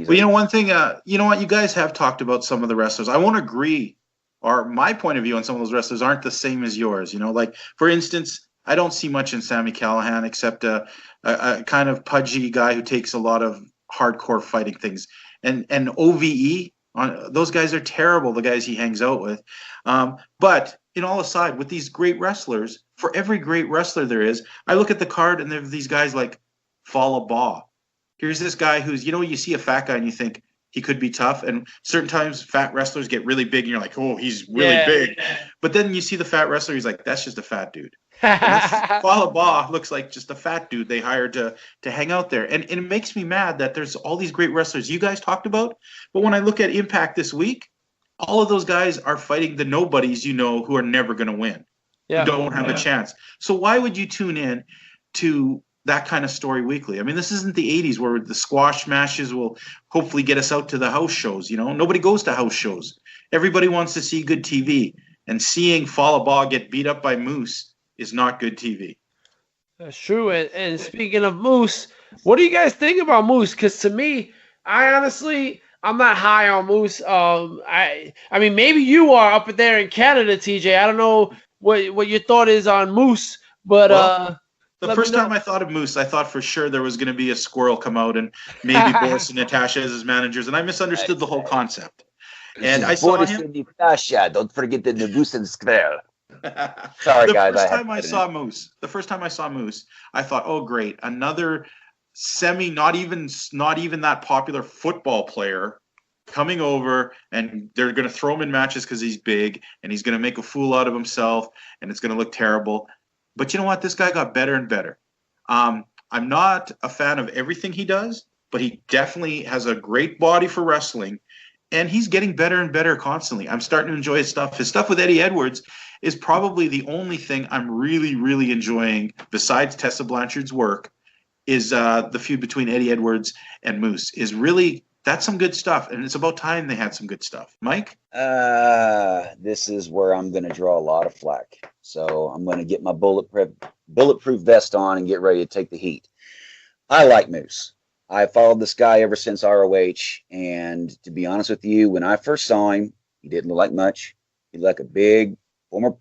Well, one thing, you know what? You guys have talked about some of the wrestlers. I won't agree, or my point of view on some of those wrestlers aren't the same as yours. Like, for instance, I don't see much in Sami Callihan except a kind of pudgy guy who takes a lot of hardcore fighting things. And OVE, those guys are terrible, the guys he hangs out with. But in all aside, with these great wrestlers, for every great wrestler there is, I look at the card and there are these guys like Fallah Bahh. Here's this guy who's, you see a fat guy and you think, He could be tough. And certain times fat wrestlers get really big and you're like, oh, he's really big. But then you see the fat wrestler, he's like, that's just a fat dude. Falaba looks like just a fat dude they hired to hang out there. And it makes me mad that there's all these great wrestlers you guys talked about. But when I look at Impact this week, all of those guys are fighting the nobodies, who are never going to win. Yeah. Who don't have a chance. So why would you tune in to that kind of story weekly? I mean, this isn't the 80s where the squash matches will hopefully get us out to the house shows. Nobody goes to house shows. Everybody wants to see good TV. And seeing Falaba get beat up by Moose is not good TV. That's true. And speaking of Moose, what do you guys think about Moose? Because to me, I'm not high on Moose. I mean, maybe you are up there in Canada, TJ. I don't know what your thought is on Moose, but the first time I thought of Moose, I thought for sure there was going to be a squirrel come out and maybe Boris and Natasha as his managers, and I misunderstood the whole concept. And I saw Boris him. And Natasha, don't forget the Moose and Squirrel. Sorry, guys. The first time I saw Moose, I thought, oh, great, another not even that popular football player coming over, and they're going to throw him in matches because he's big, and he's going to make a fool out of himself, and it's going to look terrible. But you know what? This guy got better and better. I'm not a fan of everything he does, but he definitely has a great body for wrestling, and he's getting better and better constantly. I'm starting to enjoy his stuff. His stuff with Eddie Edwards is probably the only thing I'm really, really enjoying besides Tessa Blanchard's work is the feud between Eddie Edwards and Moose. That's some good stuff, and it's about time they had some good stuff. Mike? This is where I'm going to draw a lot of flack. So I'm going to get my bulletproof vest on and get ready to take the heat. I like Moose. I followed this guy ever since ROH, and to be honest with you, when I first saw him, he didn't look like much. He looked like a big former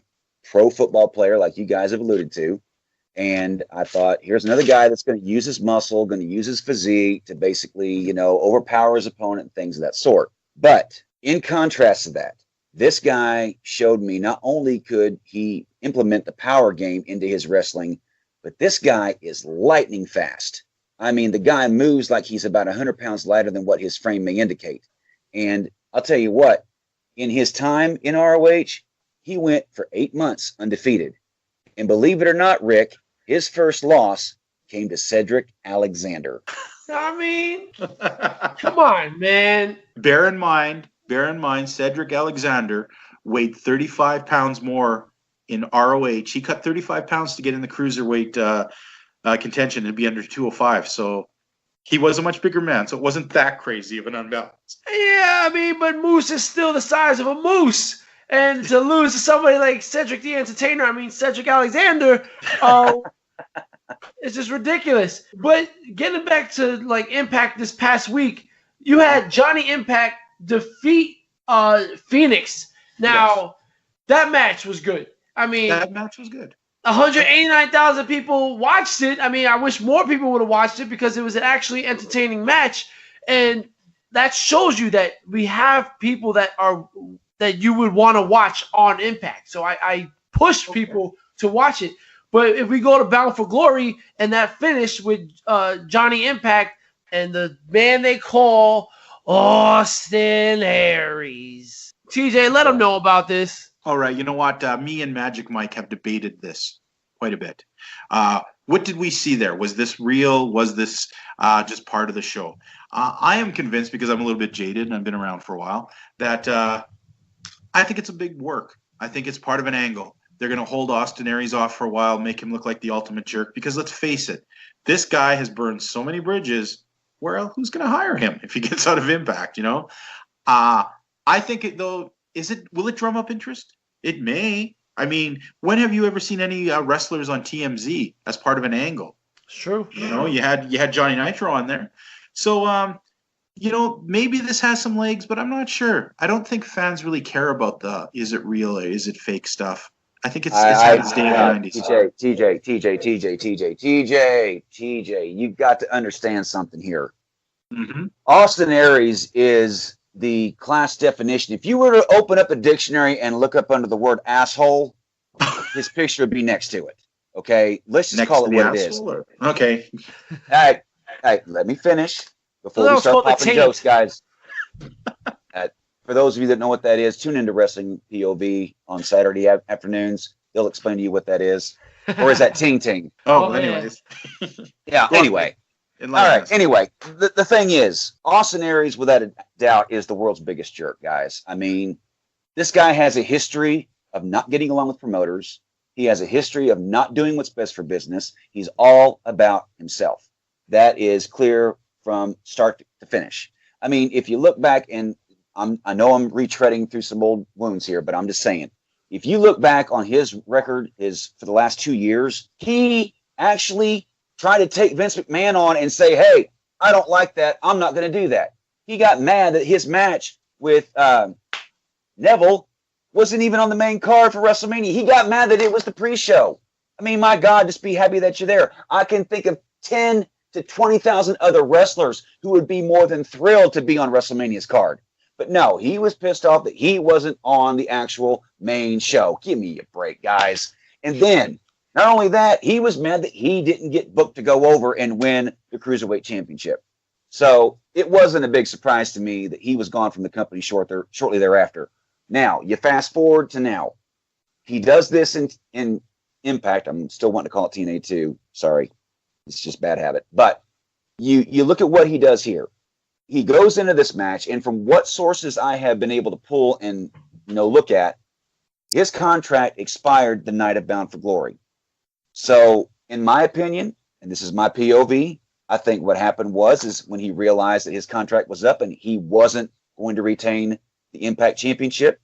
pro football player like you guys have alluded to. And I thought, here's another guy that's going to use his muscle, going to use his physique to basically, overpower his opponent and things of that sort. But in contrast to that, this guy showed me not only could he implement the power game into his wrestling, but this guy is lightning fast. I mean, the guy moves like he's about 100 pounds lighter than what his frame may indicate. And I'll tell you what, in his time in ROH, he went for 8 months undefeated. And believe it or not, Rick, his first loss came to Cedric Alexander. I mean, come on, man. Bear in mind, Cedric Alexander weighed 35 pounds more in ROH. He cut 35 pounds to get in the cruiserweight contention and be under 205. So he was a much bigger man. So it wasn't that crazy of an unbalance. Yeah, I mean, but Moose is still the size of a moose. And to lose to somebody like Cedric the Entertainer, Cedric Alexander, it's just ridiculous. But getting back to Impact this past week, you had Johnny Impact defeat Phoenix. Now, that match was good. That match was good. 189,000 people watched it. I wish more people would have watched it because it was an actually entertaining match. And that shows you that we have people that you would want to watch on Impact. So I push people to watch it. But if we go to Bound for Glory and that finish with Johnny Impact and the man they call Austin Aries. TJ, let them know about this. All right. You know what? Me and Magic Mike have debated this quite a bit. What did we see there? Was this real? Was this just part of the show? I am convinced, because I'm a little bit jaded and I've been around for a while, that I think it's a big work. I think it's part of an angle. They're going to hold Austin Aries off for a while, make him look like the ultimate jerk, because let's face it, this guy has burned so many bridges. Well, who's going to hire him if he gets out of Impact, I think will it drum up interest? It may. When have you ever seen any wrestlers on TMZ as part of an angle? It's true. You had Johnny Nitro on there. So, maybe this has some legs, but I'm not sure. I don't think fans really care about is it real or is it fake stuff. I think it's had its day in the 90s. TJ, you've got to understand something here. Mm-hmm. Austin Aries is the class definition. If you were to open up a dictionary and look up under the word asshole, his picture would be next to it. Okay? Let's just call it what it is. Okay. All right, let me finish before we start popping jokes, guys. For those of you that know what that is, tune into Wrestling POV on Saturday afternoons. They'll explain to you what that is. Or is that Ting Ting? Oh, yeah. anyways. Yeah, Go on, anyway. Mike. All right, anyway, the thing is, Austin Aries, without a doubt, is the world's biggest jerk, guys. I mean, this guy has a history of not getting along with promoters. He has a history of not doing what's best for business. He's all about himself. That is clear from start to finish. I mean, if you look back, and I know I'm retreading through some old wounds here, but I'm just saying, if you look back on his record for the last 2 years, he actually tried to take Vince McMahon on and say, hey, I don't like that. I'm not going to do that. He got mad that his match with Neville wasn't even on the main card for WrestleMania. He got mad that it was the pre-show. I mean, my God, just be happy that you're there. I can think of 10 to 20,000 other wrestlers who would be more than thrilled to be on WrestleMania's card. But no, he was pissed off that he wasn't on the actual main show. Give me a break, guys. And then, not only that, he was mad that he didn't get booked to go over and win the Cruiserweight Championship. So it wasn't a big surprise to me that he was gone from the company shortly thereafter. Now, you fast forward to now. He does this in Impact. I'm still wanting to call it TNA 2. Sorry. It's just bad habit. But you look at what he does here. He goes into this match, and from what sources I have been able to pull and look at, his contract expired the night of Bound for Glory. So, in my opinion, and this is my POV, I think what happened is when he realized that his contract was up and he wasn't going to retain the Impact Championship,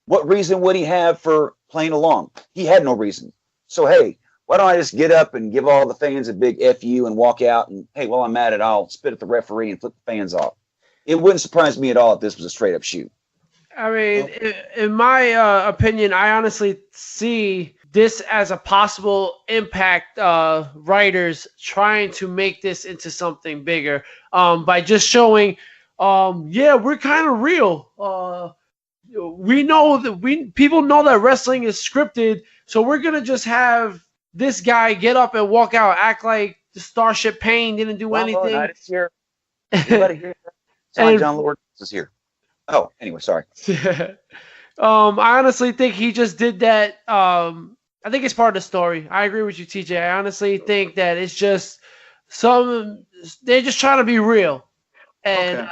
what reason would he have for playing along? He had no reason. So, hey, why don't I just get up and give all the fans a big FU and walk out and, hey, while I'm at it, I'll spit at the referee and flip the fans off. It wouldn't surprise me at all if this was a straight-up shoot. I mean, in my opinion, I honestly see this as a possible Impact writers trying to make this into something bigger by just showing, yeah, we're kind of real. We know that people know that wrestling is scripted, so we're gonna just have this guy get up and walk out, act like the Starship Pain didn't do anything. Lord, here. Anybody here? Sorry, John Lord is here. Oh, anyway, sorry. I honestly think he just did that. I think it's part of the story. I agree with you, TJ. I honestly think that it's just they're just trying to be real, and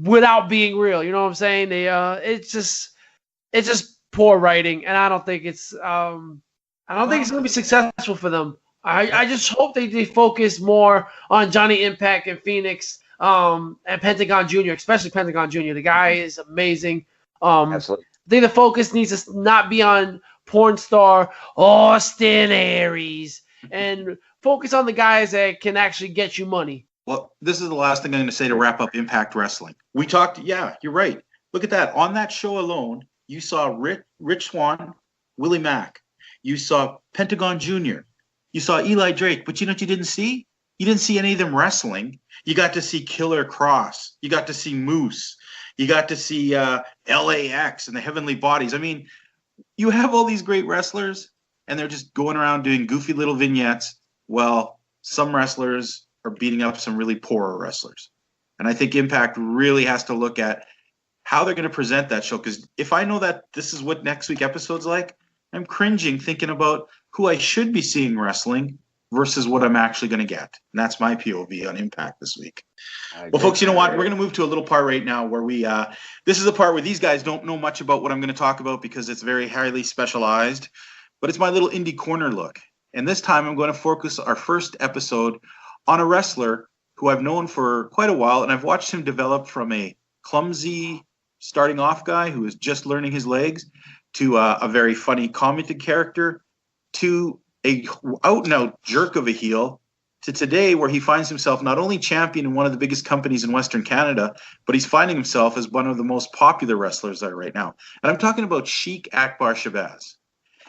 without being real. You know what I'm saying? It's just poor writing, and I don't think it's going to be successful for them. I just hope they focus more on Johnny Impact and Phoenix. And Pentagon Jr., especially Pentagon Jr. The guy is amazing. Absolutely. I think the focus needs to not be on porn star Austin Aries and focus on the guys that can actually get you money. Well, this is the last thing I'm going to say to wrap up Impact Wrestling. We talked, yeah, you're right. Look at that. On that show alone, you saw Rich Swann, Willie Mack. You saw Pentagon Jr. You saw Eli Drake. But you know what you didn't see? You didn't see any of them wrestling. You got to see Killer Cross. You got to see Moose. You got to see LAX and the Heavenly Bodies. I mean, you have all these great wrestlers, and they're just going around doing goofy little vignettes. Well, some wrestlers are beating up some really poor wrestlers. And I think Impact really has to look at how they're going to present that show. Because if I know that this is what next week episode's like, I'm cringing thinking about who I should be seeing wrestling versus what I'm actually going to get. And that's my POV on Impact this week. Well, folks, you know what? We're going to move to a little part right now where this is the part where these guys don't know much about what I'm going to talk about because it's very highly specialized, but it's my little indie corner look. And this time I'm going to focus our first episode on a wrestler who I've known for quite a while, and I've watched him develop from a clumsy starting off guy who is just learning his legs to a very funny commented character to a out-and-out jerk of a heel to today where he finds himself not only champion in one of the biggest companies in Western Canada, but he's finding himself as one of the most popular wrestlers there right now. And I'm talking about Sheik Akbar Shibazz.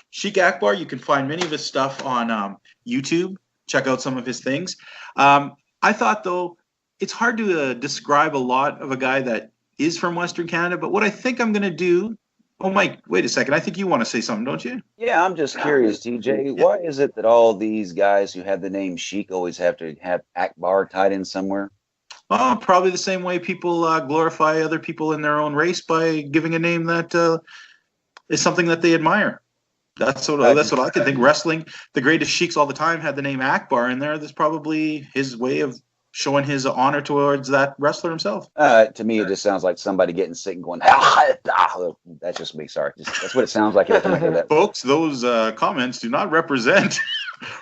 Sheik Akbar, you can find many of his stuff on YouTube. Check out some of his things. I thought, though, it's hard to describe a lot of a guy that is from Western Canada, but what I think I'm going to do. Oh, Mike, wait a second. I think you want to say something, don't you? Yeah, I'm just curious, TJ. Why is it that all these guys who have the name Sheik always have to have Akbar tied in somewhere? Oh, probably the same way people glorify other people in their own race by giving a name that is something that they admire. That's what I can think. Wrestling, the greatest sheiks all the time had the name Akbar in there. That's probably his way of showing his honor towards that wrestler himself. To me, it just sounds like somebody getting sick and going, that's just me. Sorry. That's what it sounds like every time I hear that. Folks, those comments do not represent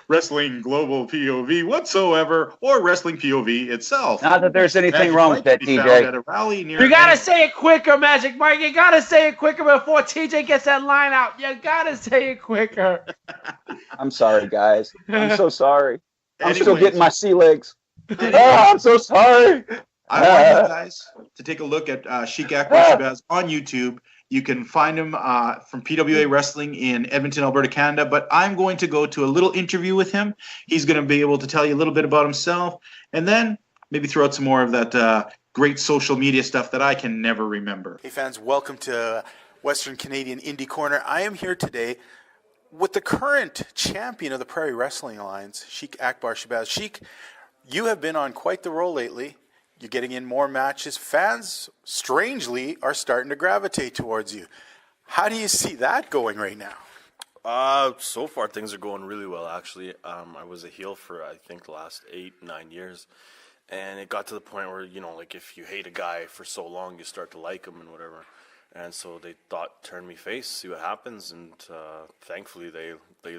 Wrestling Global POV whatsoever, or Wrestling POV itself. Not that there's anything Magic wrong Mike with that, can be found TJ. at a rally near You gotta say it quicker, Magic Mike. You gotta say it quicker before TJ gets that line out. You gotta say it quicker. I'm sorry, guys. I'm so sorry. I'm still Anyways. getting my sea legs. I'm so sorry. I want you guys to take a look at Sheik Akbar Shibazz on YouTube. You can find him from PWA Wrestling in Edmonton, Alberta, Canada. But I'm going to go to a little interview with him. He's going to be able to tell you a little bit about himself, and then maybe throw out some more of that great social media stuff that I can never remember. Hey fans, welcome to Western Canadian Indie Corner. I am here today with the current champion of the Prairie Wrestling Alliance, Sheik Akbar Shibazz. Sheik, you have been on quite the roll lately. You're getting in more matches. Fans, strangely, are starting to gravitate towards you. How do you see that going right now? So far things are going really well, actually. I was a heel for, I think, the last 8-9 years. And it got to the point where, like if you hate a guy for so long, you start to like him and whatever. And so they thought, turn me face, see what happens. And thankfully they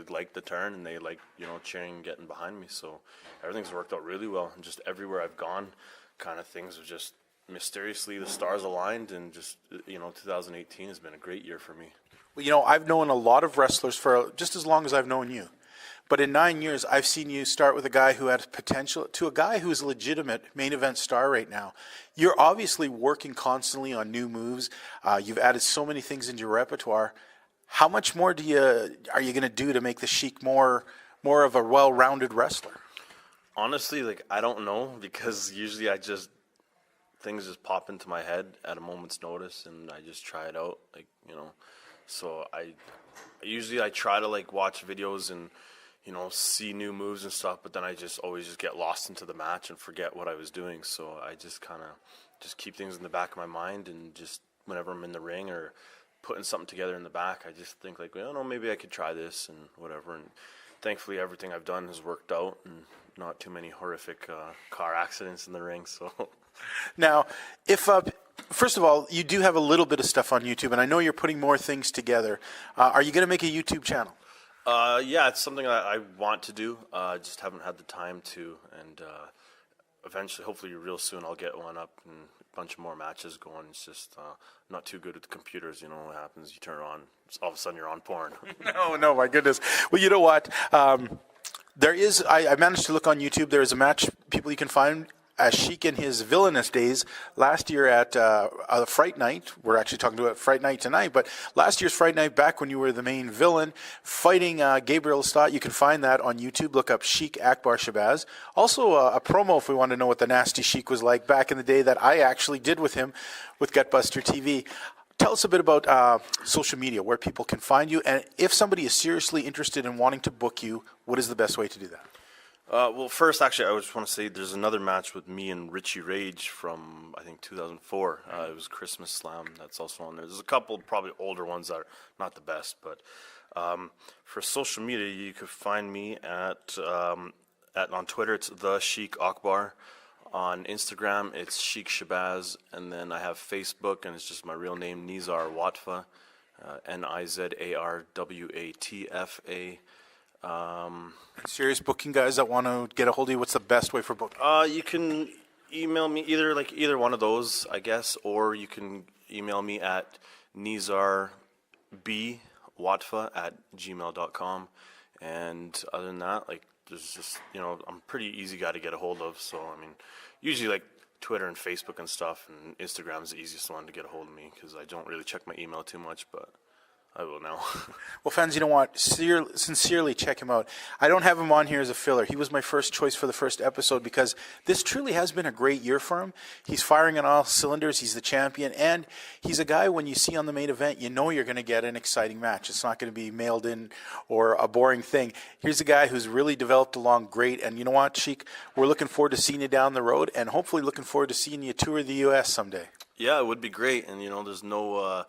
liked the turn and they liked, cheering and getting behind me. So everything's worked out really well. And just everywhere I've gone, kind of things have just mysteriously, the stars aligned. And just, 2018 has been a great year for me. Well, I've known a lot of wrestlers for just as long as I've known you. But in 9 years, I've seen you start with a guy who had potential to a guy who's a legitimate main event star right now. You're obviously working constantly on new moves. You've added so many things into your repertoire. How much more are you going to do to make the Sheik more of a well-rounded wrestler? Honestly, I don't know, because usually things just pop into my head at a moment's notice and I just try it out, So I usually try to watch videos and see new moves and stuff, but then I always get lost into the match and forget what I was doing. So I just kind of keep things in the back of my mind, and just whenever I'm in the ring or putting something together in the back, I just think maybe I could try this and whatever. And thankfully everything I've done has worked out, and not too many horrific car accidents in the ring. So now, if first of all, you do have a little bit of stuff on YouTube, and I know you're putting more things together. Are you going to make a YouTube channel? Yeah, it's something I want to do. Just haven't had the time to, and eventually, hopefully real soon, I'll get one up and a bunch of more matches going. It's just not too good with the computers. What happens, you turn it on, all of a sudden you're on porn. No, my goodness. Well, you know what? There is, I managed to look on YouTube. There is a match, people you can find, Sheik in his villainous days last year at a Fright Night. We're actually talking about Fright Night tonight, but last year's Fright Night, back when you were the main villain, fighting Gabriel Stott. You can find that on YouTube. Look up Sheik Akbar Shibazz. Also a promo if we want to know what the Nasty Sheik was like back in the day that I actually did with him with Gutbuster TV. Tell us a bit about social media, where people can find you, and if somebody is seriously interested in wanting to book you, what is the best way to do that? Well, first, actually, I just want to say there's another match with me and Richie Rage from, I think, 2004. It was Christmas Slam. That's also on there. There's a couple probably older ones that are not the best. But for social media, you could find me on Twitter, it's the Sheik Akbar. On Instagram, it's Sheik Shibazz. And then I have Facebook, and it's just my real name, Nizar Watfa, Nizarwatfa. Serious booking guys that want to get a hold of you, what's the best way for booking? You can email me either one of those, I guess, or you can email me at nizarbwatfa@gmail.com. And other than that, there's just, I'm a pretty easy guy to get a hold of. So, usually Twitter and Facebook and stuff, and Instagram is the easiest one to get a hold of me because I don't really check my email too much, but I will now. Well, fans, you know what? Sincerely check him out. I don't have him on here as a filler. He was my first choice for the first episode because this truly has been a great year for him. He's firing on all cylinders. He's the champion. And he's a guy, when you see on the main event, you know you're going to get an exciting match. It's not going to be mailed in or a boring thing. Here's a guy who's really developed along great. And you know what, Sheik? We're looking forward to seeing you down the road and hopefully looking forward to seeing you tour the U.S. someday. Yeah, it would be great. And, there's no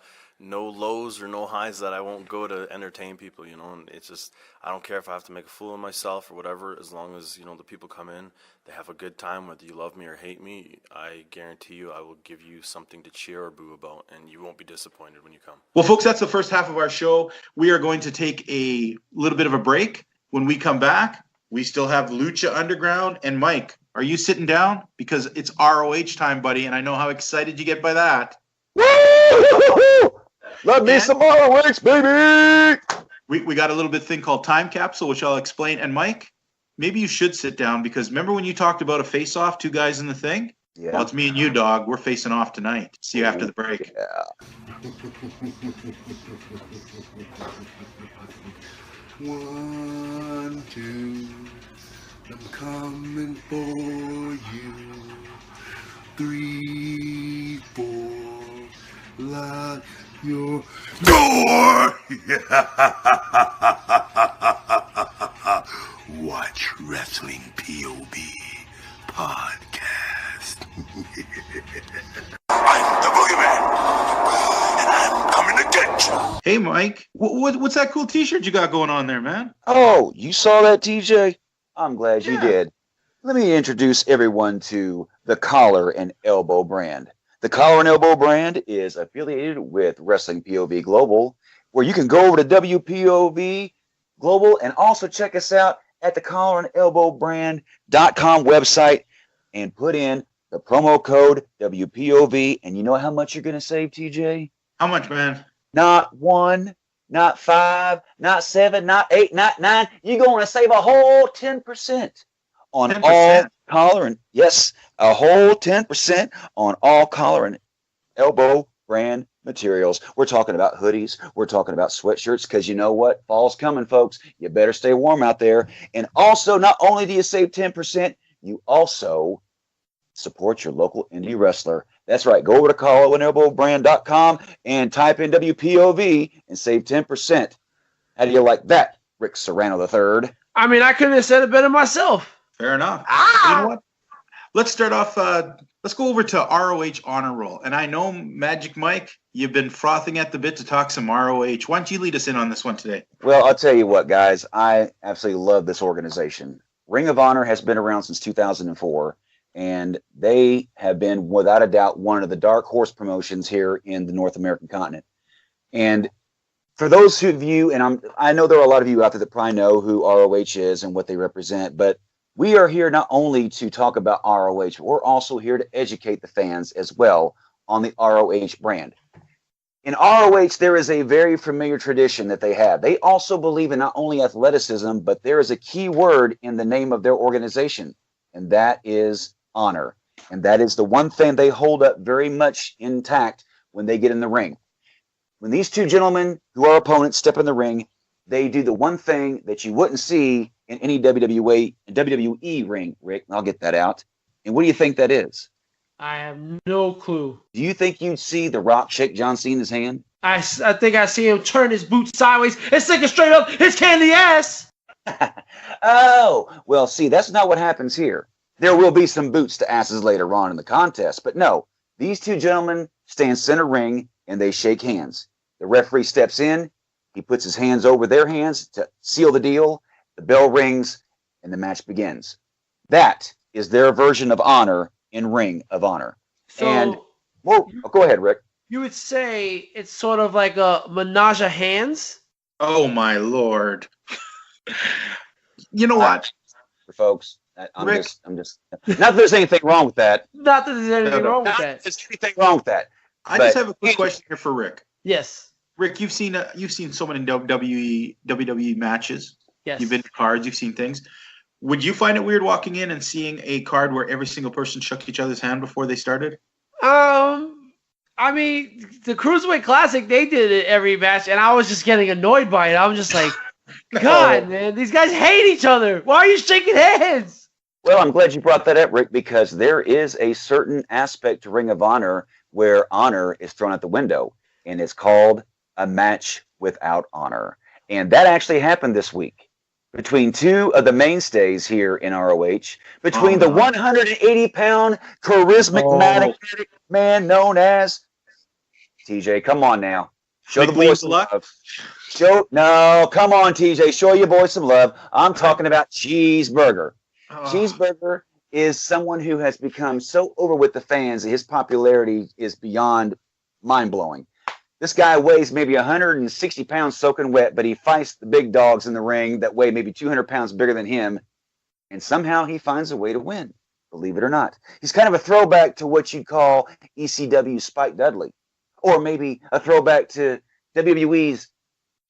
lows or no highs that I won't go to entertain people, and it's just, I don't care if I have to make a fool of myself or whatever, as long as, the people come in, they have a good time, whether you love me or hate me, I guarantee you I will give you something to cheer or boo about, and you won't be disappointed when you come. Well, folks, that's the first half of our show. We are going to take a little bit of a break. When we come back, we still have Lucha Underground. And Mike, are you sitting down? Because it's ROH time, buddy, and I know how excited you get by that. Woo! Love me some ROH, baby! We got a little bit thing called Time Capsule, which I'll explain. And Mike, maybe you should sit down because remember when you talked about a face-off, two guys in the thing? Yeah. Well, it's me and you, dog. We're facing off tonight. See you after the break. Yeah. 1, 2, I'm coming for you. 3, 4, lock your door. Watch Wrestling POV Podcast. I'm the boogeyman, and I'm coming to get you. Hey, Mike, what's that cool T-shirt you got going on there, man? Oh, you saw that, TJ? I'm glad you did. Let me introduce everyone to the Collar and Elbow brand. The Collar and Elbow brand is affiliated with Wrestling POV Global, where you can go over to WPOV Global and also check us out at the collarandelbowbrand.com website and put in the promo code WPOV. And you know how much you're going to save, TJ? How much, man? Not 1, not 5, not 7, not 8, not 9. You're going to save a whole 10% on 10%? all collar and a whole 10% on all collar and elbow brand materials. We're talking about hoodies. We're talking about sweatshirts because you know what? Fall's coming, folks. You better stay warm out there. And also, not only do you save 10%, you also support your local indie wrestler. That's right. Go over to collarandelbowbrand.com and type in WPOV and save 10%. How do you like that, Rick Serrano III? I mean, I couldn't have said it better myself. Fair enough. You know what? Let's start off. Let's go over to ROH Honor Roll. And I know, Magic Mike, you've been frothing at the bit to talk some ROH. Why don't you lead us in on this one today? Well, I'll tell you what, guys. I absolutely love this organization. Ring of Honor has been around since 2004, and they have been, without a doubt, one of the dark horse promotions here in the North American continent. And for those of you, and I know there are a lot of you out there that probably know who ROH is and what they represent, but we are here not only to talk about ROH, but we're also here to educate the fans as well on the ROH brand. In ROH, there is a very familiar tradition that they have. They also believe in not only athleticism, but there is a key word in the name of their organization, and that is honor. And that is the one thing they hold up very much intact when they get in the ring. When these two gentlemen who are opponents step in the ring, they do the one thing that you wouldn't see in any WWE ring, Rick. I'll get that out. And what do you think that is? I have no clue. Do you think you'd see The Rock shake John Cena's hand? I think I see him turn his boot sideways and stick it straight up his candy ass. Oh, well, see, that's not what happens here. There will be some boots to asses later on in the contest. But no, these two gentlemen stand center ring and they shake hands. The referee steps in. He puts his hands over their hands to seal the deal. The bell rings, and the match begins. That is their version of honor in Ring of Honor. So, go ahead, Rick. You would say it's sort of like a menage a hands? Oh, my Lord. You know what? For folks, Rick. I'm just not that there's anything wrong with that. Not that there's anything wrong with Not that. that there's anything wrong with that. I just have a quick question here for Rick. Yes. Rick, you've seen so many WWE matches. Yes. You've been to cards. You've seen things. Would you find it weird walking in and seeing a card where every single person shook each other's hand before they started? I I mean, the Cruiserweight Classic, they did it every match, and I was just getting annoyed by it. I was just like, God, man, these guys hate each other. Why are you shaking hands? Well, I'm glad you brought that up, Rick, because there is a certain aspect to Ring of Honor where honor is thrown out the window, and it's called a match without honor. And that actually happened this week between two of the mainstays here in ROH, between the 180-pound charismatic man known as TJ. Come on now. Show the boys some love. Come on, TJ. Show your boys some love. I'm talking about Cheeseburger. Cheeseburger is someone who has become so over with the fans that his popularity is beyond mind-blowing. This guy weighs maybe 160 pounds soaking wet, but he fights the big dogs in the ring that weigh maybe 200 pounds bigger than him, and somehow he finds a way to win, believe it or not. He's kind of a throwback to what you'd call ECW Spike Dudley, or maybe a throwback to WWE's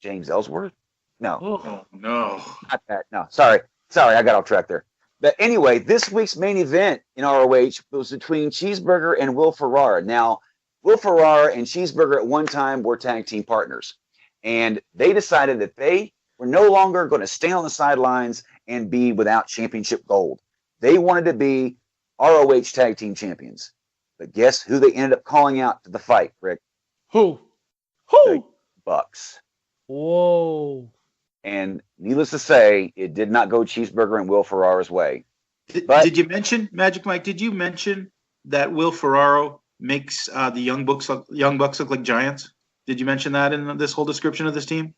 James Ellsworth. No. Oh, no. Not that. No, sorry, I got off track there. But anyway, this week's main event in ROH was between Cheeseburger and Will Ferrara. Now, Will Ferrara and Cheeseburger at one time were tag team partners, and they decided that they were no longer going to stand on the sidelines and be without championship gold. They wanted to be ROH tag team champions. But guess who they ended up calling out to the fight, Rick? Who? The Bucks. Whoa. And needless to say, it did not go Cheeseburger and Will Ferrara's way. Did you mention, Magic Mike, did you mention that Will Ferrara makes the Young Bucks look like giants? Did you mention that in this whole description of this team?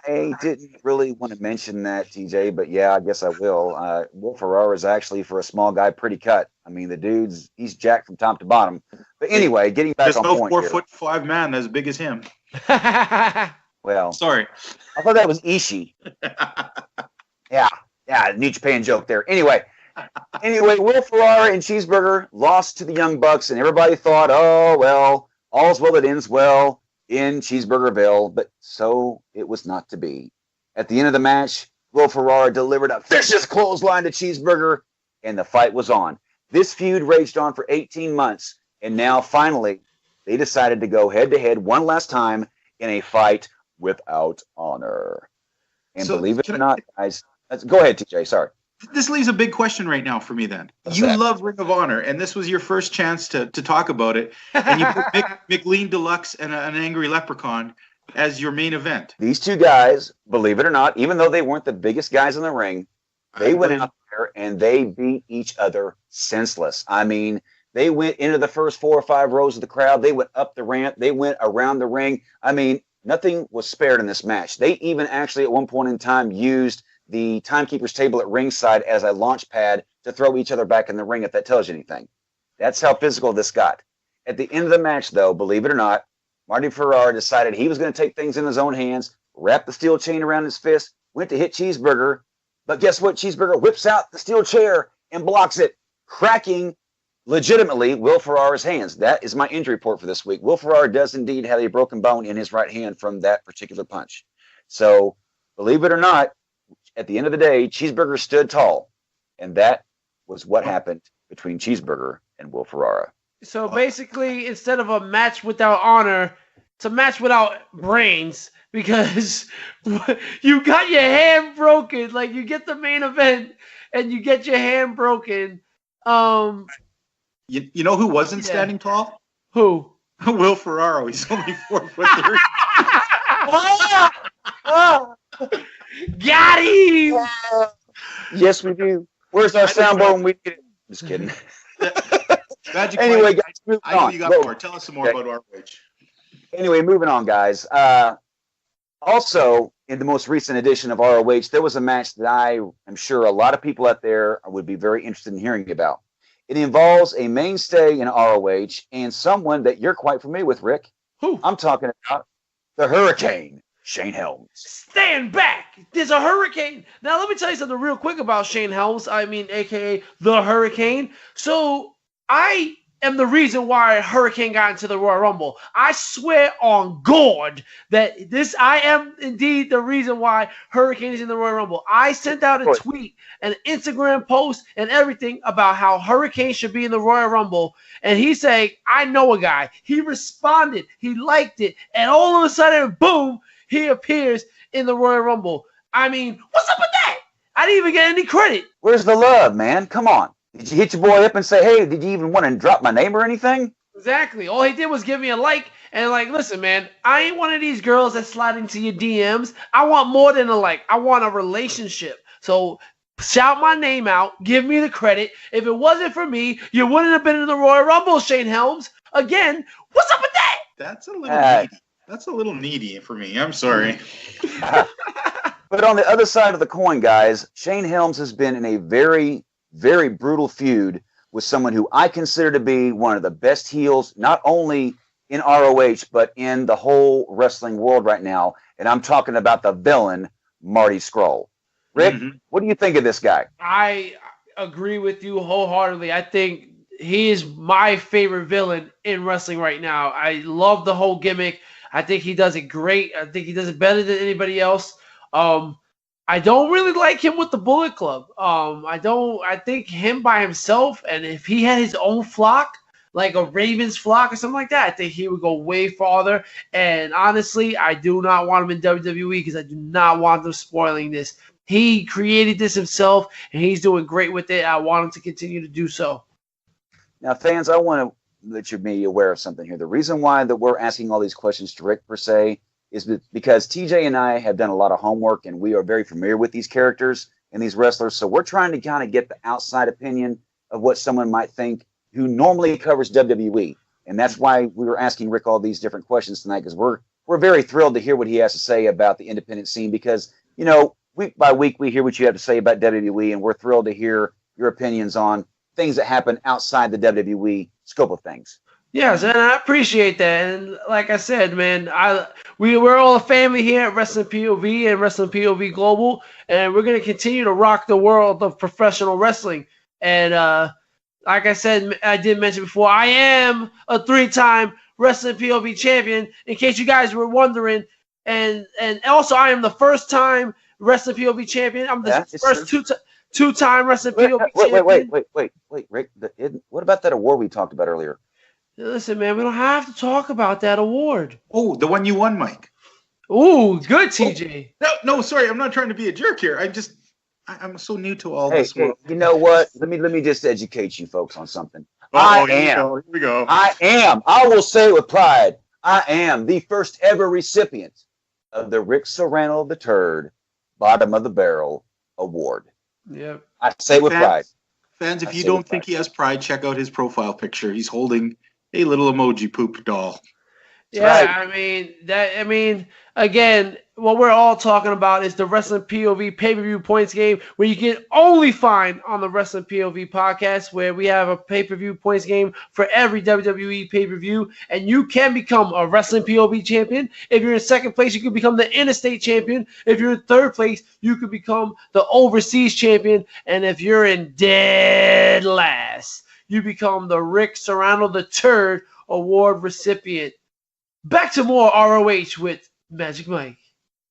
I didn't really want to mention that, TJ, but yeah, I guess I will. Will Ferrara is actually, for a small guy, pretty cut. I mean, he's jacked from top to bottom. But anyway, getting back on point here. There's no 4'5" man as big as him. Well, sorry. I thought that was Ishii. Yeah, New Japan joke there. Anyway, Will Ferrara and Cheeseburger lost to the Young Bucks, and everybody thought, oh, well, all's well that ends well in Cheeseburgerville, but so it was not to be. At the end of the match, Will Ferrara delivered a vicious clothesline to Cheeseburger, and the fight was on. This feud raged on for 18 months, and now finally they decided to go head-to-head one last time in a fight without honor. And so, believe it or not, guys, go ahead, TJ, sorry. This leaves a big question right now for me then. You love Ring of Honor, and this was your first chance to talk about it, and you put McLean Deluxe and an Angry Leprechaun as your main event. These two guys, believe it or not, even though they weren't the biggest guys in the ring, they went out there and they beat each other senseless. I mean, they went into the first 4 or 5 rows of the crowd. They went up the ramp. They went around the ring. I mean, nothing was spared in this match. They even actually at one point in time used the timekeeper's table at ringside as a launch pad to throw each other back in the ring, if that tells you anything. That's how physical this got. At the end of the match, though, believe it or not, Marty Ferrara decided he was going to take things in his own hands, wrap the steel chain around his fist, went to hit Cheeseburger, but guess what? Cheeseburger whips out the steel chair and blocks it, cracking legitimately Will Ferrara's hands. That is my injury report for this week. Will Ferrara does indeed have a broken bone in his right hand from that particular punch. So, believe it or not, at the end of the day, Cheeseburger stood tall, and that was what happened between Cheeseburger and Will Ferrara. So basically, instead of a match without honor, it's a match without brains, because you got your hand broken. Like, you get the main event, and you get your hand broken. You know who wasn't standing tall? Who? Will Ferrara. He's only 4'3". Got him! Yes, we do. Where's our soundboard when we get it? Just kidding. Magic anyway, guys, moving I know on. you got more. Tell us some more about ROH. Anyway, moving on, guys. Also, in the most recent edition of ROH, there was a match that I am sure a lot of people out there would be very interested in hearing about. It involves a mainstay in ROH and someone that you're quite familiar with, Rick. Who? I'm talking about the Hurricane, Shane Helms. Stand back! There's a hurricane! Now, let me tell you something real quick about Shane Helms. I mean, a.k.a. the Hurricane. So, I am the reason why Hurricane got into the Royal Rumble. I swear on God that I am indeed the reason why Hurricane is in the Royal Rumble. I sent out a tweet, an Instagram post, and everything about how Hurricane should be in the Royal Rumble. And he said, I know a guy. He responded. He liked it. And all of a sudden, boom, he appears in the Royal Rumble. I mean, what's up with that? I didn't even get any credit. Where's the love, man? Come on. Did you hit your boy up and say, hey, did you even want to drop my name or anything? Exactly. All he did was give me a like and like, listen, man, I ain't one of these girls that slide into your DMs. I want more than a like. I want a relationship. So shout my name out. Give me the credit. If it wasn't for me, you wouldn't have been in the Royal Rumble, Shane Helms. Again, what's up with that? That's a little needy. That's a little needy for me. I'm sorry. But on the other side of the coin, guys, Shane Helms has been in a very, very brutal feud with someone who I consider to be one of the best heels, not only in ROH, but in the whole wrestling world right now. And I'm talking about the villain, Marty Scurll. Rick, what do you think of this guy? I agree with you wholeheartedly. I think he is my favorite villain in wrestling right now. I love the whole gimmick. I think he does it great. I think he does it better than anybody else. I don't really like him with the Bullet Club. I think him by himself, and if he had his own flock, like a Ravens flock or something like that, I think he would go way farther. And honestly, I do not want him in WWE because I do not want them spoiling this. He created this himself, and he's doing great with it. I want him to continue to do so. Now, fans, I want to let you be aware of something here. The reason why that we're asking all these questions to Rick, per se, is because TJ and I have done a lot of homework, and we are very familiar with these characters and these wrestlers. So we're trying to kind of get the outside opinion of what someone might think who normally covers WWE. And that's why we were asking Rick all these different questions tonight, because we're very thrilled to hear what he has to say about the independent scene, because, you know, week by week we hear what you have to say about WWE, and we're thrilled to hear your opinions on things that happen outside the WWE scope of things. Yes, and I appreciate that. And like I said, man, we're all a family here at Wrestling POV and Wrestling POV Global, and we're going to continue to rock the world of professional wrestling. And like I said, I did mention before, I am a 3-time Wrestling POV champion, in case you guys were wondering. And also, I am the first-time Wrestling POV champion. I'm the first two-time Wrestling POV champion. Wait, Rick. What about that award we talked about earlier? Listen, man, we don't have to talk about that award. Oh, the one you won, Mike. Ooh, good, TJ. Oh, no, sorry. I'm not trying to be a jerk here. I'm so new to all this. Hey, you know what? Let me just educate you folks on something. Here we go. I will say it with pride, I am the first ever recipient of the Rick Serrano III Bottom of the Barrel Award. Yep. I say it with pride. Fans, if you don't think he has pride, check out his profile picture. He's holding a little emoji poop doll. Yeah, right. I mean, again, what we're all talking about is the Wrestling POV pay-per-view points game, where you can only find on the Wrestling POV podcast, where we have a pay-per-view points game for every WWE pay-per-view, and you can become a Wrestling POV champion. If you're in second place, you can become the interstate champion. If you're in third place, you could become the overseas champion, and if you're in dead last, you become the Rick Serrano III award recipient. Back to more ROH with Magic Mike.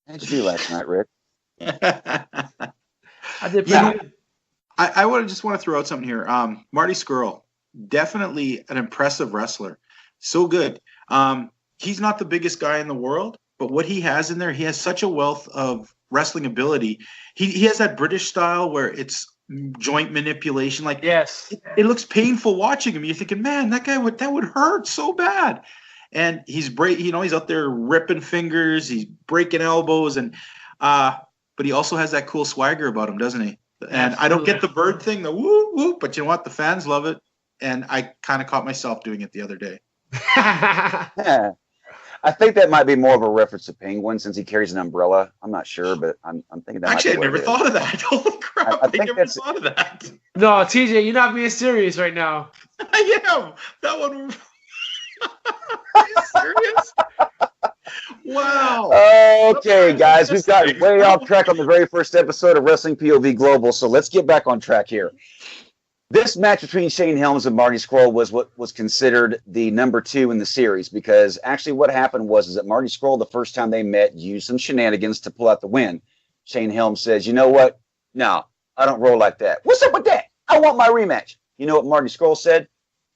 How'd you do last night, Rick? I did pretty good. I just want to throw out something here. Marty Scurll, definitely an impressive wrestler. So good. He's not the biggest guy in the world, but what he has in there, he has such a wealth of wrestling ability. He has that British style where it's joint manipulation. Like, yes, it looks painful watching him. You're thinking, man, that would hurt so bad. And he's he's out there ripping fingers, he's breaking elbows, and but he also has that cool swagger about him, doesn't he? And I don't get the bird thing, the woo woo, but you know what? The fans love it, and I kind of caught myself doing it the other day. Yeah. I think that might be more of a reference to Penguin, since he carries an umbrella. I'm not sure, but I'm thinking that. Actually, I never thought of that. Holy crap! I never thought of that. No, TJ, you're not being serious right now. I am. That one. Are you serious? Wow. Okay, guys, we've got way off track on the very first episode of Wrestling POV Global, so let's get back on track here. This match between Shane Helms and Marty Scurll was what was considered the number 2 in the series, because actually what happened was that Marty Scurll, the first time they met, used some shenanigans to pull out the win. Shane Helms says, you know what? No, I don't roll like that. What's up with that? I want my rematch. You know what Marty Scurll said?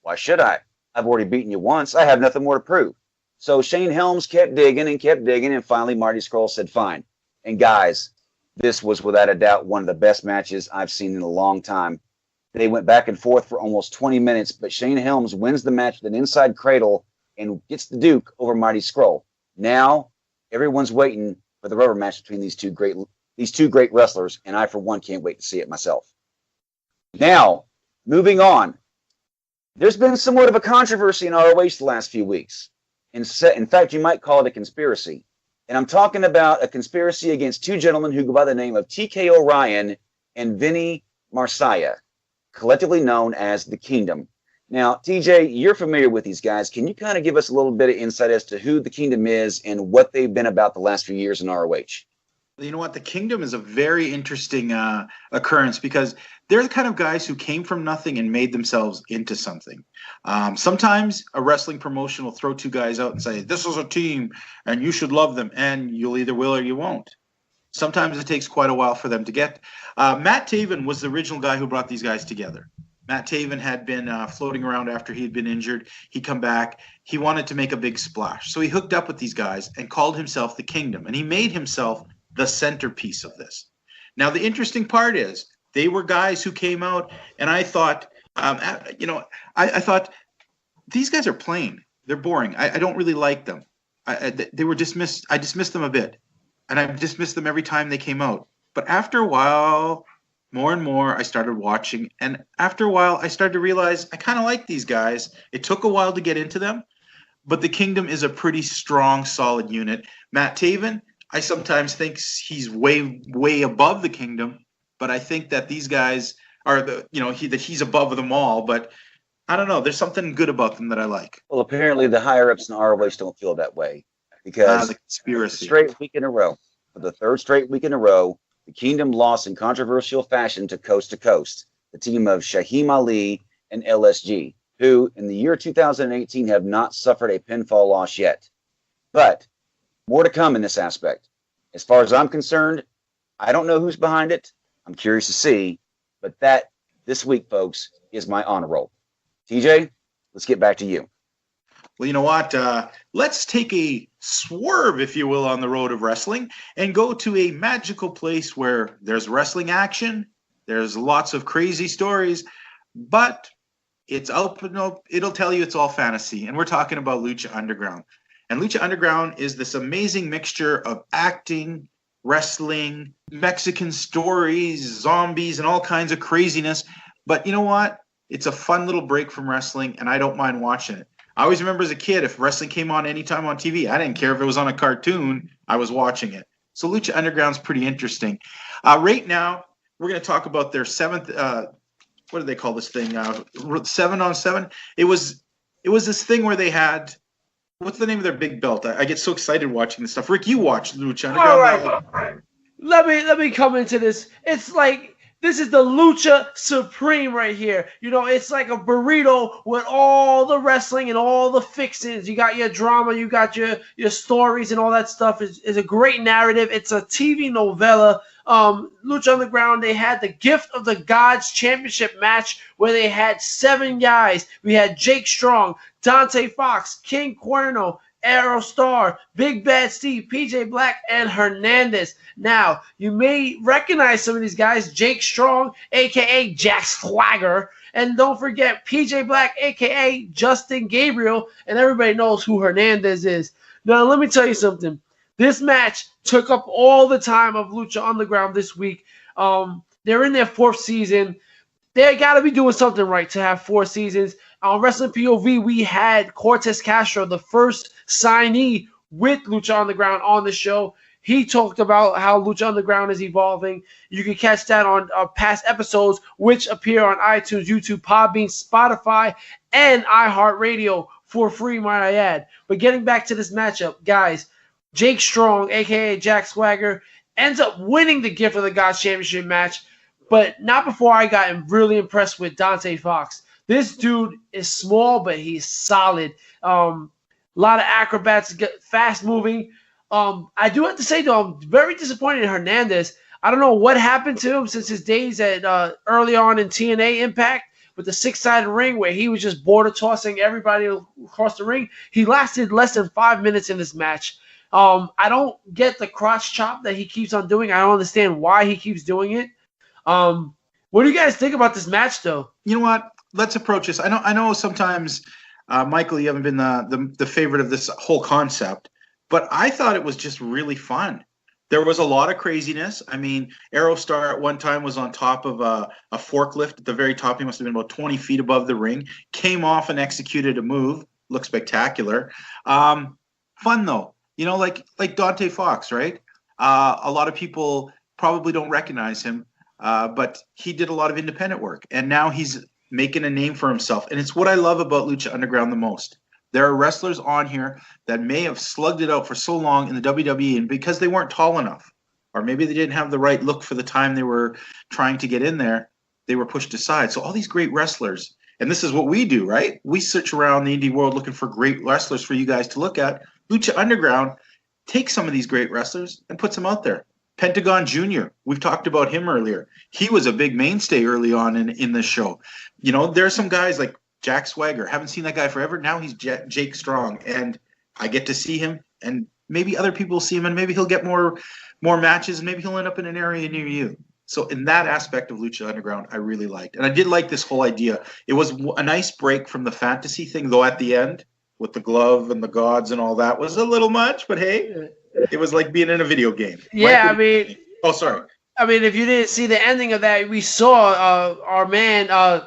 Why should I? I've already beaten you once. I have nothing more to prove. So Shane Helms kept digging, and finally Marty Scurll said, fine. And guys, this was without a doubt one of the best matches I've seen in a long time. They went back and forth for almost 20 minutes, but Shane Helms wins the match with an inside cradle and gets the Duke over Marty Scurll. Now, everyone's waiting for the rubber match between these two great wrestlers, and I, for one, can't wait to see it myself. Now, moving on. There's been somewhat of a controversy in ROH the last few weeks. In fact, you might call it a conspiracy. And I'm talking about a conspiracy against two gentlemen who go by the name of TK O'Ryan and Vinny Marsaya, collectively known as the Kingdom. Now, TJ, you're familiar with these guys. Can you kind of give us a little bit of insight as to who the Kingdom is and what they've been about the last few years in ROH? You know what? The Kingdom is a very interesting occurrence because they're the kind of guys who came from nothing and made themselves into something. Sometimes a wrestling promotion will throw two guys out and say, this is a team and you should love them, and you'll either will or you won't. Sometimes it takes quite a while for them to get. Matt Taven was the original guy who brought these guys together. Matt Taven had been floating around after he had been injured. He'd come back. He wanted to make a big splash. So he hooked up with these guys and called himself the Kingdom. And he made himself the centerpiece of this. Now, the interesting part is they were guys who came out, and I thought, I thought these guys are plain. They're boring. I don't really like them. They were dismissed. I dismissed them a bit, and I dismissed them every time they came out. But after a while, more and more, I started watching, and after a while, I started to realize I kind of like these guys. It took a while to get into them, but the Kingdom is a pretty strong, solid unit. Matt Taven, I sometimes think he's way above the Kingdom, but I think that these guys are that he's above them all. But I don't know. There's something good about them that I like. Well, apparently the higher ups in ROH don't feel that way because the conspiracy. For the third straight week in a row, the Kingdom lost in controversial fashion to Coast, the team of Shaheem Ali and LSG, who in the year 2018 have not suffered a pinfall loss yet. But more to come in this aspect. As far as I'm concerned, I don't know who's behind it. I'm curious to see. But that, this week, folks, is my honor roll. TJ, let's get back to you. Well, you know what? Let's take a swerve, if you will, on the road of wrestling and go to a magical place where there's wrestling action. There's lots of crazy stories, but it'll tell you it's all fantasy. And we're talking about Lucha Underground. And Lucha Underground is this amazing mixture of acting, wrestling, Mexican stories, zombies, and all kinds of craziness. But you know what? It's a fun little break from wrestling, and I don't mind watching it. I always remember as a kid, if wrestling came on anytime on TV, I didn't care if it was on a cartoon, I was watching it. So Lucha Underground's pretty interesting. Right now, we're going to talk about their seventh, what do they call this thing? 7-on-7. It was this thing where they had, what's the name of their big belt? I get so excited watching this stuff. Rick, you watch Lucha Underground. All right. Let me come into this. It's like, this is the Lucha Supreme right here. It's like a burrito with all the wrestling and all the fixings. You got your drama, you got your stories and all that stuff. Is a great narrative. It's a TV novella. Lucha Underground, they had the Gift of the Gods championship match where they had 7 guys. We had Jake Strong, Dante Fox, King Cuerno, Aerostar, Big Bad Steve, PJ Black, and Hernandez. Now, you may recognize some of these guys. Jake Strong, a.k.a. Jack Swagger. And don't forget PJ Black, a.k.a. Justin Gabriel. And everybody knows who Hernandez is. Now, let me tell you something. This match took up all the time of Lucha Underground this week. They're in their 4th season. They got to be doing something right to have 4 seasons. On Wrestling POV, we had Cortez Castro, the first signee with Lucha Underground on the show. He talked about how Lucha Underground is evolving. You can catch that on past episodes, which appear on iTunes, YouTube, Podbean, Spotify, and iHeartRadio for free, might I add. But getting back to this matchup, guys, Jake Strong, a.k.a. Jack Swagger, ends up winning the Gift of the Gods championship match. but not before I got really impressed with Dante Fox. This dude is small, but he's solid. A lot of acrobats, fast moving. I do have to say, though, I'm very disappointed in Hernandez. I don't know what happened to him since his days at early on in TNA Impact with the six-sided ring where he was just border tossing everybody across the ring. He lasted less than 5 minutes in this match. I don't get the crotch chop that he keeps on doing. I don't understand why he keeps doing it. What do you guys think about this match, though? You know what? Let's approach this. I know sometimes, Michael, you haven't been the favorite of this whole concept, but I thought it was just really fun. There was a lot of craziness. I mean, Aerostar at one time was on top of a forklift at the very top. He must have been about 20 feet above the ring. Came off and executed a move. Looked spectacular. Fun, though. You know, like Dante Fox, right? A lot of people probably don't recognize him, but he did a lot of independent work. And now he's making a name for himself. And it's what I love about Lucha Underground the most. There are wrestlers on here that may have slugged it out for so long in the WWE, and because they weren't tall enough, or maybe they didn't have the right look for the time they were trying to get in there, they were pushed aside. So all these great wrestlers, and this is what we do, right? We search around the indie world looking for great wrestlers for you guys to look at. Lucha Underground takes some of these great wrestlers and puts them out there. Pentagon Jr., we've talked about him earlier. He was a big mainstay early on in this show. You know, there are some guys like Jack Swagger. Haven't seen that guy forever. Now he's Jake Strong, and I get to see him, and maybe other people will see him, and maybe he'll get more matches, and maybe he'll end up in an area near you. So in that aspect of Lucha Underground, I really liked. And I did like this whole idea. It was a nice break from the fantasy thing, though at the end, with the glove and the gods and all that, was a little much, but hey, it was like being in a video game. Yeah, Like, I mean... Oh, sorry. I mean, if you didn't see the ending of that, we saw our man...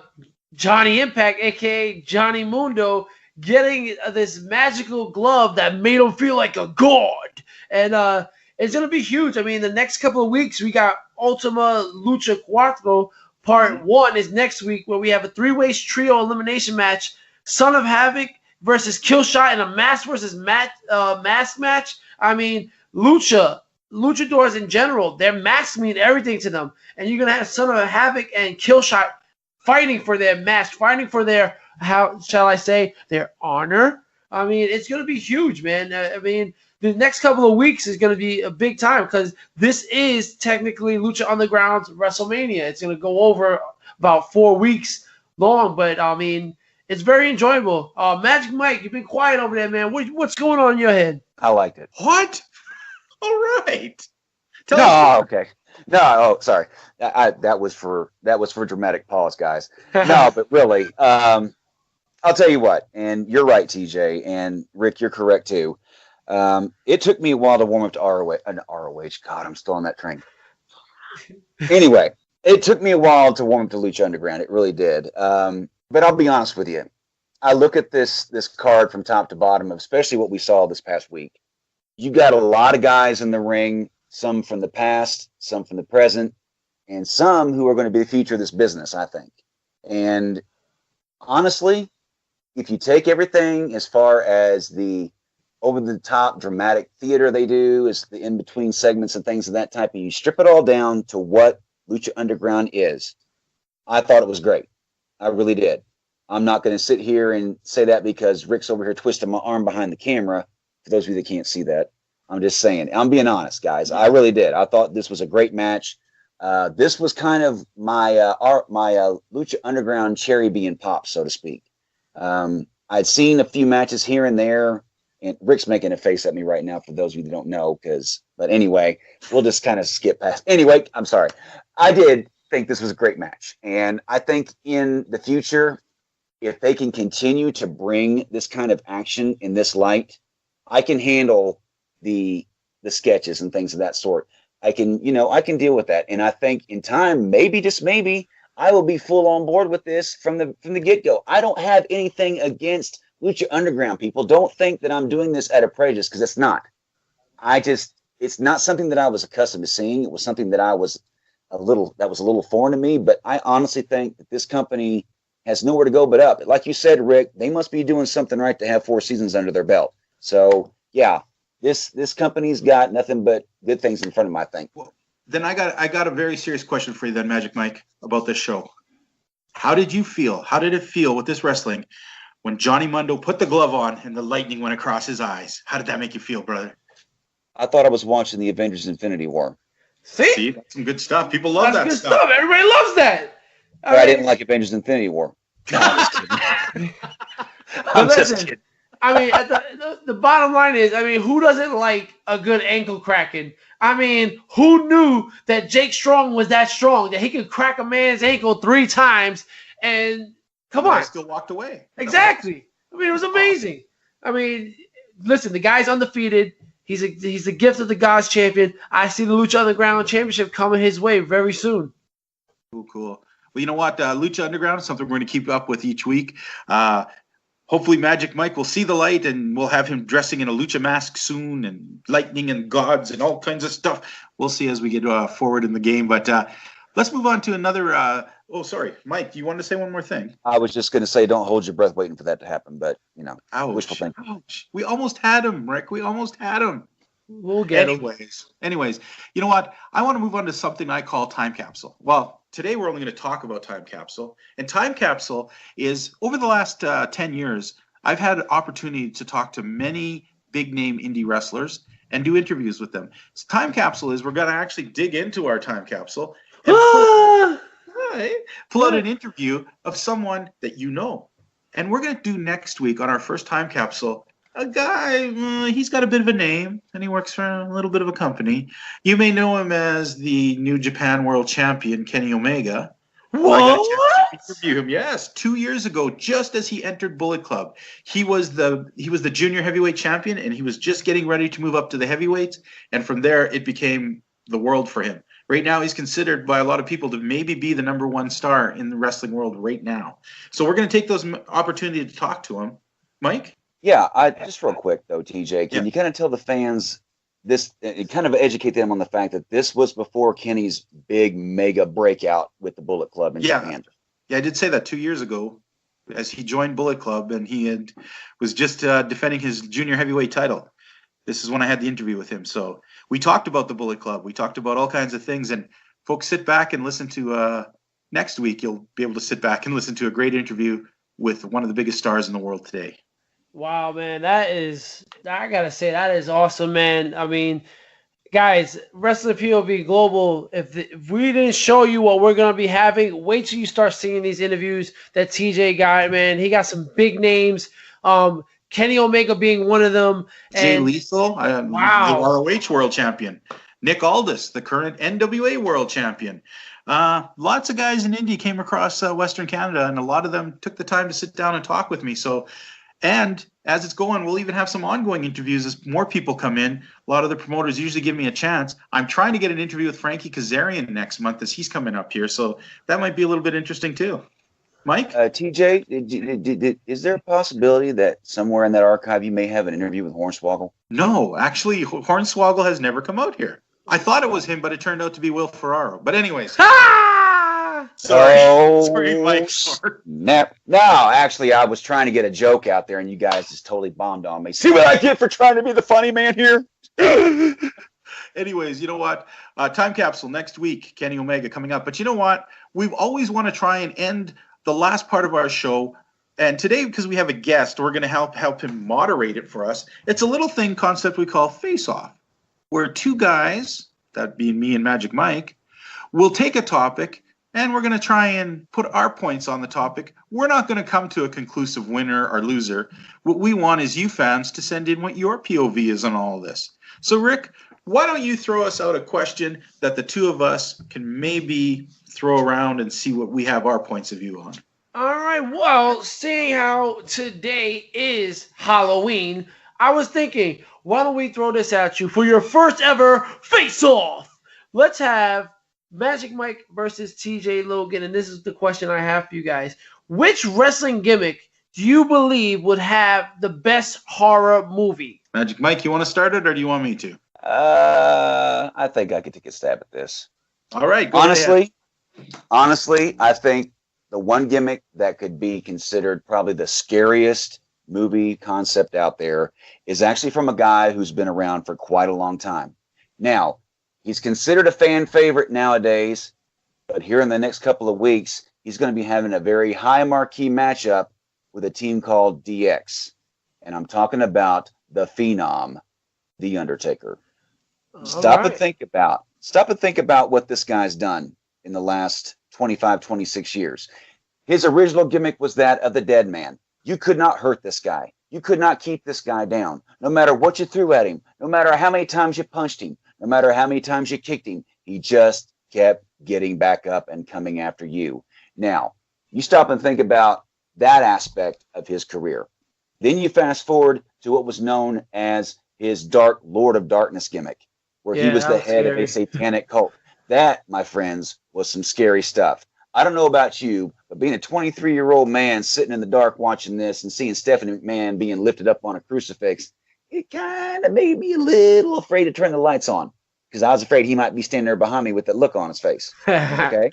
Johnny Impact, a.k.a. Johnny Mundo, getting this magical glove that made him feel like a god. And it's going to be huge. I mean, the next couple of weeks, we got Ultima Lucha Cuatro. Part 1 is next week, where we have a three-way trio elimination match. Son of Havoc versus Killshot in a mask versus mask match. I mean, luchadors in general, their masks mean everything to them. And you're going to have Son of Havoc and Killshot fighting for their match, fighting for their, how shall I say, their honor. I mean, it's going to be huge, man. I mean, the next couple of weeks is going to be a big time because this is technically Lucha Underground's WrestleMania. It's going to go over about 4 weeks long, but, I mean, it's very enjoyable. Magic Mike, you've been quiet over there, man. What's going on in your head? I liked it. What? All right. Tell No, us. okay. No, oh, sorry. That was for dramatic pause, guys. No, but really, I'll tell you what, and you're right, TJ, and Rick, you're correct too. It took me a while to warm up to ROH. God, I'm still on that train. Anyway, it took me a while to warm up to Lucha Underground. It really did. But I'll be honest with you. I look at this card from top to bottom, especially what we saw this past week. You got a lot of guys in the ring. Some from the past, some from the present, and some who are going to be the future of this business, I think. And honestly, if you take everything as far as the over-the-top dramatic theater they do, is the in-between segments and things of that type, and you strip it all down to what Lucha Underground is, I thought it was great. I really did. I'm not going to sit here and say that because Rick's over here twisting my arm behind the camera, for those of you that can't see that. I'm just saying. I'm being honest, guys. I really did. I thought this was a great match. This was kind of my Lucha Underground cherry being popped, so to speak. I'd seen a few matches here and there, and Rick's making a face at me right now for those of you that don't know. But anyway, we'll just kind of skip past. Anyway, I'm sorry. I did think this was a great match, and I think in the future, if they can continue to bring this kind of action in this light, I can handle the sketches and things of that sort. I can deal with that. And I think in time, maybe, just maybe, I will be full on board with this from the get-go. I don't have anything against Lucha Underground, people. Don't think that I'm doing this out of prejudice, because it's not. It's not something that I was accustomed to seeing. It was something that was a little foreign to me, but I honestly think that this company has nowhere to go but up. Like you said, Rick, they must be doing something right to have 4 seasons under their belt. So yeah, this company's got nothing but good things in front of them, I think. then I got a very serious question for you then, Magic Mike, about this show. How did you feel? How did it feel with this wrestling when Johnny Mundo put the glove on and the lightning went across his eyes? How did that make you feel, brother? I thought I was watching the Avengers Infinity War. See, that's some good stuff. People love that good stuff. Everybody loves that. But I didn't like Avengers Infinity War. No, I'm just kidding. I'm just kidding. I mean, the bottom line is, I mean, who doesn't like a good ankle cracking? I mean, who knew that Jake Strong was that strong, that he could crack a man's ankle 3 times and come on. I still walked away. Exactly. I mean, it was amazing. I mean, listen, the guy's undefeated. He's a gift of the gods champion. I see the Lucha Underground Championship coming his way very soon. Cool. Well, you know what? Lucha Underground is something we're going to keep up with each week. Hopefully Magic Mike will see the light and we'll have him dressing in a lucha mask soon and lightning and gods and all kinds of stuff. We'll see as we get forward in the game. But let's move on to another. Sorry. Mike, do you want to say one more thing? I was just going to say, don't hold your breath waiting for that to happen. But, wishful thinking. Ouch. We almost had him, Rick. We almost had him. We'll get him. Anyways, you know what? I want to move on to something I call time capsule. Well, today we're only going to talk about time capsule. And time capsule is, over the last 10 years, I've had an opportunity to talk to many big-name indie wrestlers and do interviews with them. So time capsule is we're going to actually dig into our time capsule and pull out an interview of someone that you know. And we're going to do next week on our first time capsule a guy, he's got a bit of a name, and he works for a little bit of a company. You may know him as the New Japan World Champion, Kenny Omega. What? I got a chance to interview him. Yes, 2 years ago, just as he entered Bullet Club, he was the junior heavyweight champion, and he was just getting ready to move up to the heavyweights. And from there, it became the world for him. Right now, he's considered by a lot of people to maybe be the #1 star in the wrestling world right now. So we're going to take those opportunity to talk to him, Mike. Yeah, just real quick though, TJ, can you kind of tell the fans this, kind of educate them on the fact that this was before Kenny's big mega breakout with the Bullet Club in Japan? Yeah, I did say that 2 years ago, as he joined Bullet Club and he was just defending his junior heavyweight title. This is when I had the interview with him. So we talked about the Bullet Club. We talked about all kinds of things. And folks, sit back and listen to next week. You'll be able to sit back and listen to a great interview with one of the biggest stars in the world today. Wow, man, I gotta say, that is awesome, man. I mean, guys, Wrestling POV Global, if we didn't show you what we're going to be having, wait till you start seeing these interviews that TJ got, man. He got some big names, Kenny Omega being one of them. Jay Lethal, the ROH World Champion. Nick Aldis, the current NWA World Champion. Lots of guys in Indy came across Western Canada, and a lot of them took the time to sit down and talk with me. So, and as it's going, we'll even have some ongoing interviews as more people come in. A lot of the promoters usually give me a chance. I'm trying to get an interview with Frankie Kazarian next month as he's coming up here. So that might be a little bit interesting too. Mike? TJ, is there a possibility that somewhere in that archive you may have an interview with Hornswoggle? No, actually, Hornswoggle has never come out here. I thought it was him, but it turned out to be Will Ferraro. But anyways. Sorry, Mike. No, actually, I was trying to get a joke out there, and you guys just totally bombed on me. See what I get for trying to be the funny man here? Anyways, you know what? Time capsule next week, Kenny Omega coming up. But you know what? We've always want to try and end the last part of our show. And today, because we have a guest, we're going to help him moderate it for us. It's a little concept we call Face Off, where two guys, that being me and Magic Mike, will take a topic, and we're going to try and put our points on the topic. We're not going to come to a conclusive winner or loser. What we want is you fans to send in what your POV is on all of this. So, Rick, why don't you throw us out a question that the two of us can maybe throw around and see what we have our points of view on? All right. Well, seeing how today is Halloween, I was thinking, why don't we throw this at you for your first ever face-off? Let's have Magic Mike versus TJ Logan, and this is the question I have for you guys. Which wrestling gimmick do you believe would have the best horror movie? Magic Mike, you want to start it, or do you want me to? I think I could take a stab at this. All right. Honestly, I think the one gimmick that could be considered probably the scariest movie concept out there is actually from a guy who's been around for quite a long time. Now, He's considered a fan favorite nowadays, but here in the next couple of weeks, he's going to be having a very high marquee matchup with a team called DX. And I'm talking about the Phenom, The Undertaker. Stop and think about what this guy's done in the last 25, 26 years. His original gimmick was that of the dead man. You could not hurt this guy. You could not keep this guy down. No matter what you threw at him, no matter how many times you punched him, no matter how many times you kicked him, he just kept getting back up and coming after you. Now, you stop and think about that aspect of his career. Then you fast forward to what was known as his Dark Lord of Darkness gimmick, where he was the head of a satanic cult. That, my friends, was some scary stuff. I don't know about you, but being a 23-year-old man sitting in the dark watching this and seeing Stephanie McMahon being lifted up on a crucifix, it kind of made me a little afraid to turn the lights on, because I was afraid he might be standing there behind me with that look on his face. Okay?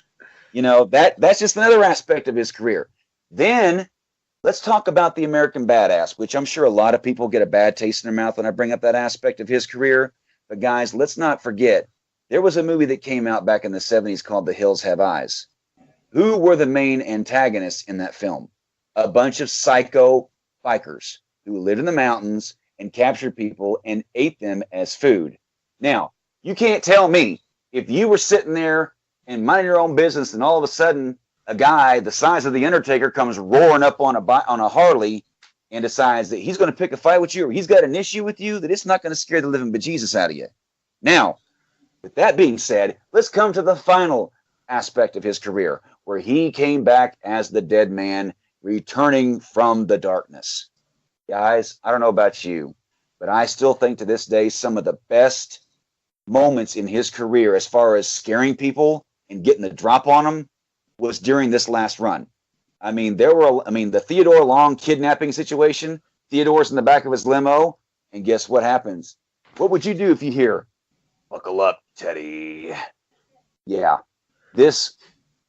You know, that's just another aspect of his career. Then let's talk about the American Badass, which I'm sure a lot of people get a bad taste in their mouth when I bring up that aspect of his career. But guys, let's not forget, there was a movie that came out back in the 70s called The Hills Have Eyes. Who were the main antagonists in that film? A bunch of psycho bikers who lived in the mountains and captured people and ate them as food. Now, you can't tell me if you were sitting there and minding your own business and all of a sudden a guy the size of The Undertaker comes roaring up on a Harley and decides that he's going to pick a fight with you or he's got an issue with you, that it's not going to scare the living bejesus out of you. Now, with that being said, let's come to the final aspect of his career, where he came back as the dead man, returning from the darkness. Guys, I don't know about you, but I still think to this day some of the best moments in his career as far as scaring people and getting the drop on them was during this last run. I mean, the Theodore Long kidnapping situation, Theodore's in the back of his limo, and guess what happens? What would you do if you hear, "Buckle up, Teddy"? Yeah, this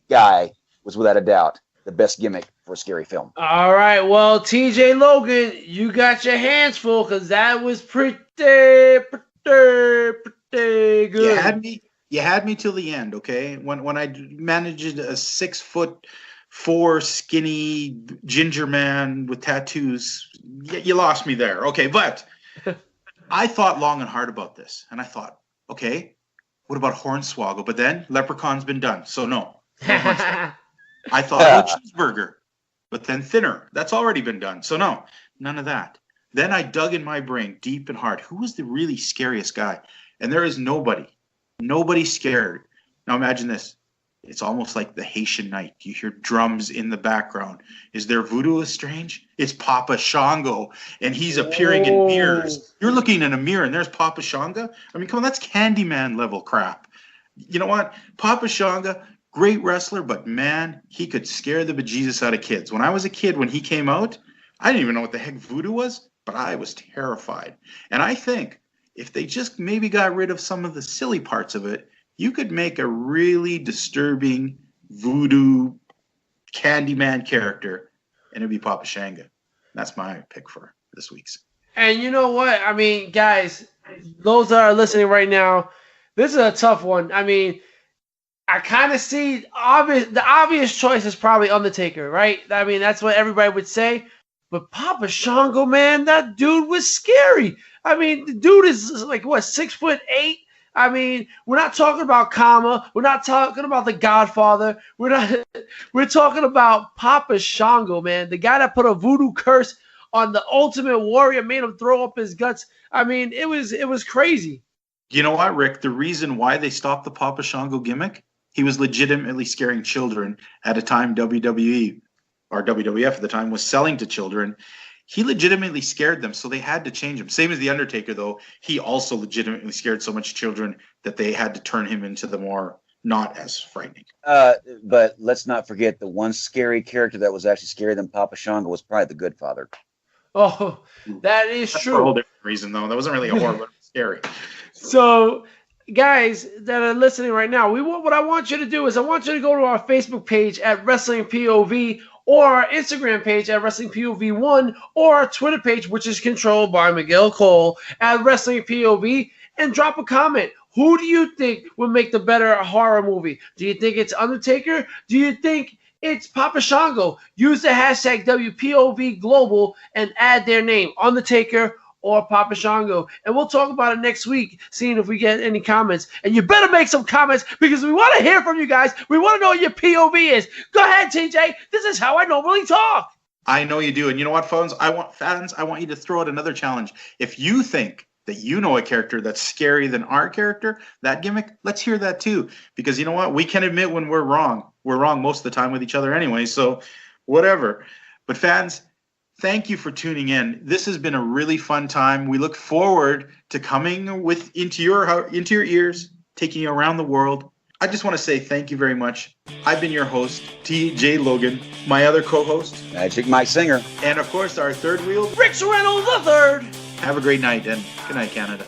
guy was without a doubt the best gimmick for a scary film. All right, well, TJ Logan, you got your hands full because that was pretty good. You had me till the end, okay? When I managed a 6'4" skinny ginger man with tattoos, you lost me there. Okay, but I thought long and hard about this, and I thought, okay, what about Hornswoggle? But then Leprechaun's been done, so no. I thought cheeseburger, but then thinner. That's already been done, so no, none of that. Then I dug in my brain deep and hard. Who was the really scariest guy? And there is nobody. Nobody scared. Now imagine this. It's almost like the Haitian night. You hear drums in the background. Is there voodoo is strange? It's Papa Shango, and he's appearing in mirrors. You're looking in a mirror, and there's Papa Shango. I mean, come on, that's Candyman level crap. You know what? Papa Shango, great wrestler, but man, he could scare the bejesus out of kids. When I was a kid, when he came out, I didn't even know what the heck voodoo was, but I was terrified. And I think if they just maybe got rid of some of the silly parts of it, you could make a really disturbing voodoo Candyman character, and it'd be Papa Shango. That's my pick for this week's. And you know what? I mean, guys, those that are listening right now, this is a tough one. I mean, I kind of see the obvious choice is probably Undertaker, right? I mean, that's what everybody would say. But Papa Shango, man, that dude was scary. I mean, the dude is like, what, 6'8"? I mean, we're not talking about Kama. We're not talking about The Godfather. We're talking about Papa Shango, man. The guy that put a voodoo curse on the Ultimate Warrior, made him throw up his guts. I mean, it was crazy. You know what, Rick? The reason why they stopped the Papa Shango gimmick, he was legitimately scaring children at a time WWE or WWF at the time was selling to children. He legitimately scared them, so they had to change him. Same as The Undertaker, though. He also legitimately scared so much children that they had to turn him into the more not as frightening. But let's not forget the one scary character that was actually scarier than Papa Shango was probably the Good Father. Oh, that is That's true. for a whole different reason, though. That wasn't really a horror, but it was scary. So, guys that are listening right now, what I want you to do is I want you to go to our Facebook page at Wrestling POV, or our Instagram page at Wrestling POV1, or our Twitter page, which is controlled by Miguel Cole, at Wrestling POV, and drop a comment. Who do you think would make the better horror movie? Do you think it's Undertaker? Do you think it's Papa Shango? Use the hashtag WPOV Global and add their name, Undertaker or Papa Shango. And we'll talk about it next week, seeing if we get any comments. And you better make some comments because we want to hear from you guys. We want to know what your POV is. Go ahead, TJ. This is how I normally talk. I know you do. And you know what, fans? I want you to throw out another challenge. If you think that you know a character that's scarier than our character, that gimmick, let's hear that too. Because you know what? We can admit when we're wrong. We're wrong most of the time with each other anyway, so whatever. But fans, thank you for tuning in. This has been a really fun time. We look forward to coming into your ears, taking you around the world. I just want to say thank you very much. I've been your host, TJ Logan, my other co-host, Magic Mike Singer. and of course our third wheel, Rick Serrano the third. Have a great night, and good night, Canada.